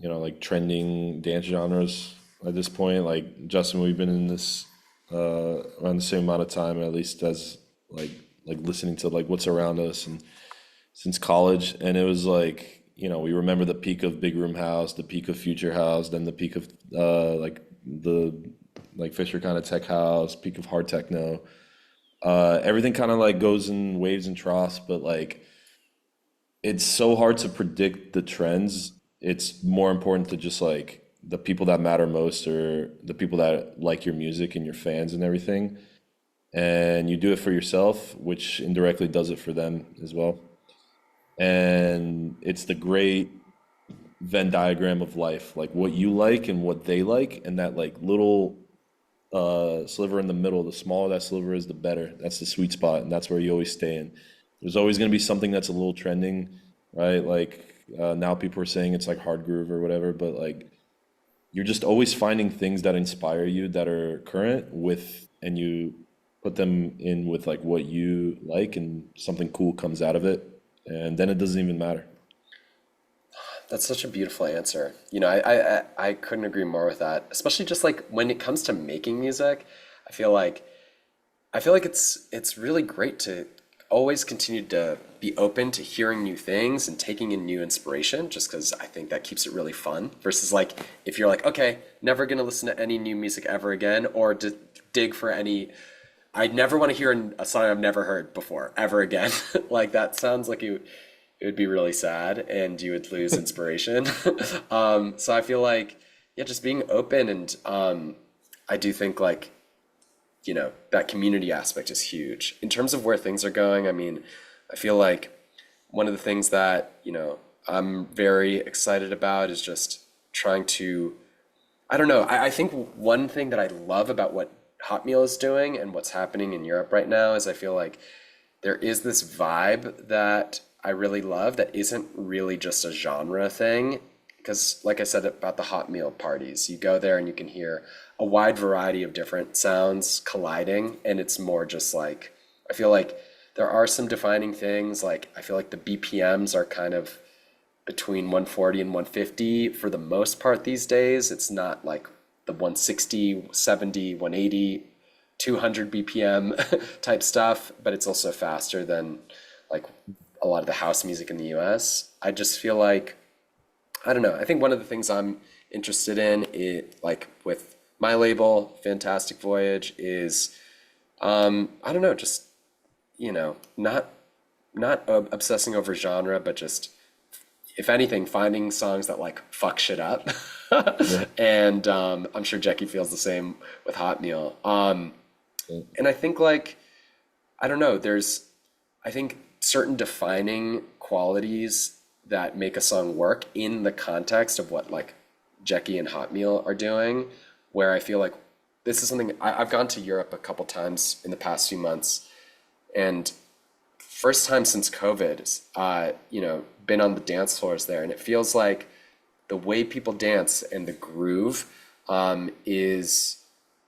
like trending dance genres at this point. Like Justin, we've been in this around the same amount of time, at least as like listening to like what's around us and since college. And it was like, we remember the peak of Big Room House, the peak of Future House, then the peak of like the like Fisher kind of tech house, peak of hard techno. Everything kind of like goes in waves and troughs, but like it's so hard to predict the trends. It's more important to just like the people that matter most are the people that like your music and your fans and everything. And you do it for yourself, which indirectly does it for them as well. And it's the great Venn diagram of life, like what you like and what they like, and that like little sliver in the middle. The smaller that sliver is, the better. That's the sweet spot, and that's where you always stay in. There's always going to be something that's a little trending, right? Like now people are saying it's like hard groove or whatever, but like you're just always finding things that inspire you that are current with, and you put them in with like what you like, and something cool comes out of it, and then it doesn't even matter. That's such a beautiful answer. I couldn't agree more with that. Especially just like when it comes to making music, I feel like it's really great to always continue to be open to hearing new things and taking in new inspiration, just because I think that keeps it really fun. Versus like if you're like, okay, never gonna listen to any new music ever again, or dig for any. I never want to hear a song I've never heard before ever again. Like that sounds like it would be really sad and you would lose inspiration. So I feel like, yeah, just being open and I do think like, that community aspect is huge. In terms of where things are going, I mean, I feel like one of the things that, I'm very excited about is just trying to, I don't know, I think one thing that I love about what Hot Meal is doing and what's happening in Europe right now is I feel like there is this vibe that I really love that isn't really just a genre thing. Because, like I said about the Hot Meal parties, you go there and you can hear a wide variety of different sounds colliding, and it's more just like, I feel like there are some defining things. Like, I feel like the BPMs are kind of between 140 and 150 for the most part these days. It's not like the 160, 70, 180, 200 BPM type stuff, but it's also faster than like a lot of the house music in the US. I just feel like, I don't know, I think one of the things I'm interested in, like with my label, Fantastic Voyage, is, I don't know, just, not obsessing over genre, but just, if anything, finding songs that like fuck shit up. And I'm sure Jackie feels the same with Hot Meal. And I think like, I don't know, I think certain defining qualities that make a song work in the context of what like Jackie and Hot Meal are doing, where I feel like this is something I've gone to Europe a couple times in the past few months, and first time since COVID, been on the dance floors there, and it feels like the way people dance and the groove is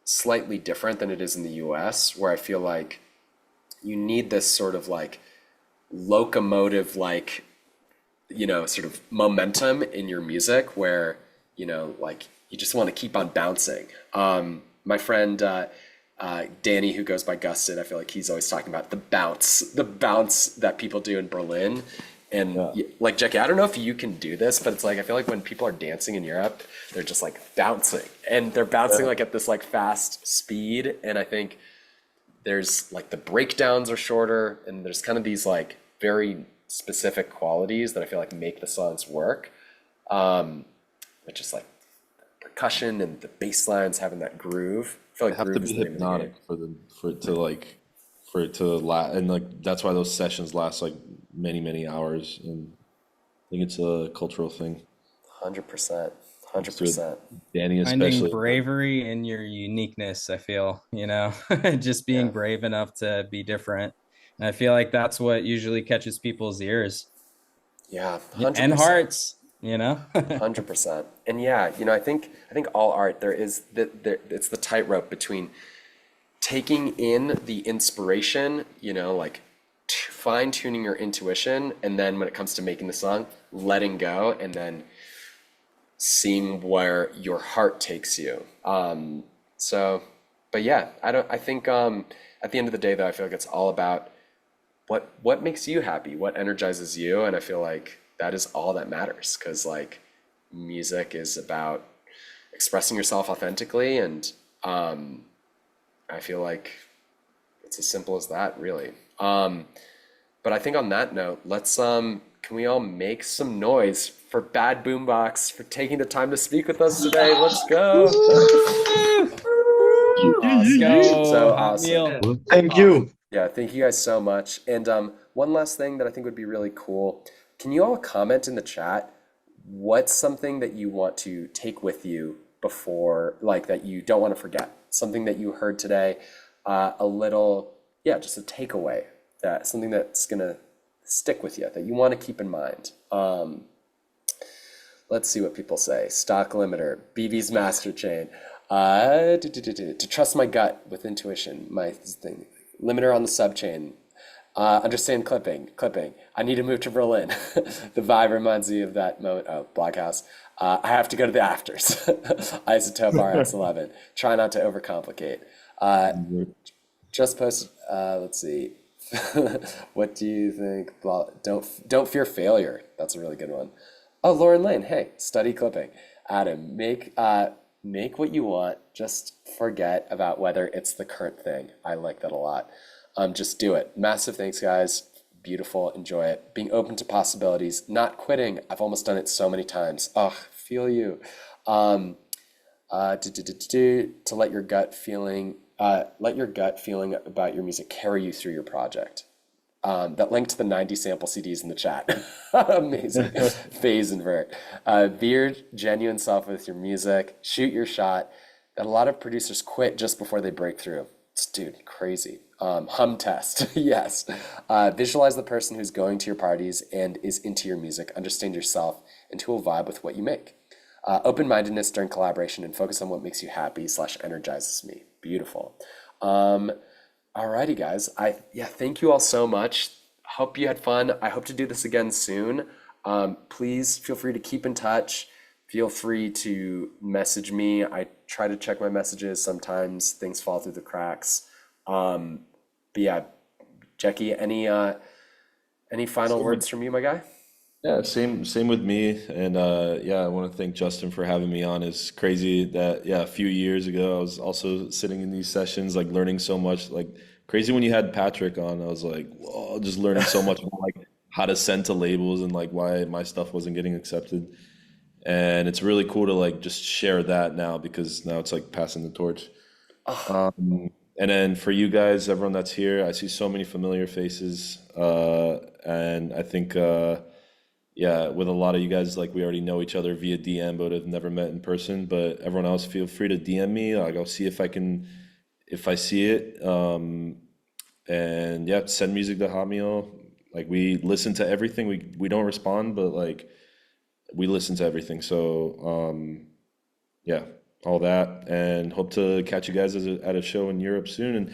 slightly different than it is in the US, where I feel like you need this sort of like locomotive, like, sort of momentum in your music where, like you just want to keep on bouncing. My friend, Danny, who goes by Gustin, I feel like he's always talking about the bounce that people do in Berlin. And like, Jackie, I don't know if you can do this, but it's like, I feel like when people are dancing in Europe, they're just like bouncing, and they're bouncing like at this like fast speed. And I think there's like the breakdowns are shorter, and there's kind of these like very specific qualities that I feel like make the songs work. But just like percussion and the bass lines having that groove. I feel like Have to groove is be the name of the game. hypnotic for it to last, and like that's why those sessions last like many hours. And I think it's a cultural thing. 100%. 100%. Danny Finding especially. bravery in your uniqueness, I feel, just being brave enough to be different. And I feel like that's what usually catches people's ears. Yeah, and 100%. hearts, you know? 100%. And yeah, I think all art, there is it's the tightrope between taking in the inspiration, like fine tuning your intuition, and then when it comes to making the song, letting go, and then seeing where your heart takes you. So, but yeah, I think at the end of the day though, I feel like it's all about what makes you happy, what energizes you, and I feel like that is all that matters, because like music is about expressing yourself authentically, and I feel like it's as simple as that, really. But I think on that note, let's can we all make some noise for Bad Boombox for taking the time to speak with us today? Let's go. Let's go, So hot awesome. meal. Thank you. Yeah, thank you guys so much. And one last thing that I think would be really cool. Can you all comment in the chat what's something that you want to take with you before, like that you don't want to forget? Something that you heard today, a little, yeah, just a takeaway, that something that's gonna stick with you that you want to keep in mind. Let's see what people say. Stock limiter, BB's master chain. To trust my gut with intuition, my thing. Limiter on the subchain. Understand clipping. I need to move to Berlin. The vibe reminds me of that moment. Oh, Blockhouse. I have to go to the afters. Isotope RX11. Try not to overcomplicate. Just posted. Let's see. What do you think? Don't fear failure. That's a really good one. Oh, Lauren Lane. Hey, study clipping. Adam, make what you want. Just forget about whether it's the current thing. I like that a lot. Just do it. Massive thanks, guys. Beautiful. Enjoy it. Being open to possibilities. Not quitting. I've almost done it so many times. Oh, feel you. To let your gut feeling about your music carry you through your project. That link to the 90 sample CDs in the chat. Amazing. Phase invert. Be your genuine self with your music. Shoot your shot. That a lot of producers quit just before they break through. Dude, crazy. Hum test. Yes. Visualize the person who's going to your parties and is into your music. Understand yourself and who will vibe with what you make. Open-mindedness during collaboration, and focus on what makes you happy / energizes me. Beautiful. Alrighty, guys. Thank you all so much. Hope you had fun. I hope to do this again soon. Please feel free to keep in touch. Feel free to message me. I try to check my messages. Sometimes things fall through the cracks. But yeah, Jackie, any final words from you, my guy? Yeah, same with me. And I want to thank Justin for having me on. It's crazy that a few years ago I was also sitting in these sessions, like learning so much. Like crazy when you had Patrick on, I was like, whoa, just learning so much about like how to send to labels and like why my stuff wasn't getting accepted. And it's really cool to like just share that now, because now it's like passing the torch. And then for you guys, everyone that's here, I see so many familiar faces. And I think with a lot of you guys, like we already know each other via DM, but have never met in person. But everyone else, feel free to DM me. Like I'll see if I see it. And yeah, send music to Hot Meal. Like we listen to everything. We don't respond, but like we listen to everything. So all that, and hope to catch you guys at a show in Europe soon. And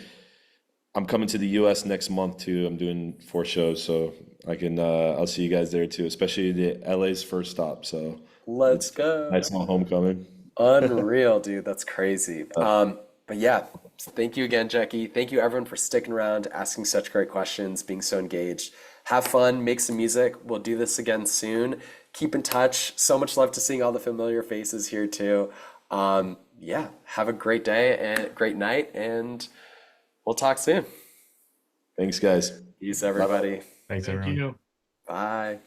I'm coming to the US next month too. I'm doing 4 shows, so I can I'll see you guys there too, especially the LA's first stop. So Let's go. nice little homecoming. Unreal, dude. That's crazy. But yeah, thank you again, Jackie. Thank you everyone for sticking around, asking such great questions, being so engaged. Have fun, make some music. We'll do this again soon. Keep in touch. So much love to seeing all the familiar faces here too. Have a great day and great night, and we'll talk soon. Thanks, guys. Peace, everybody. Thanks, everyone. Bye.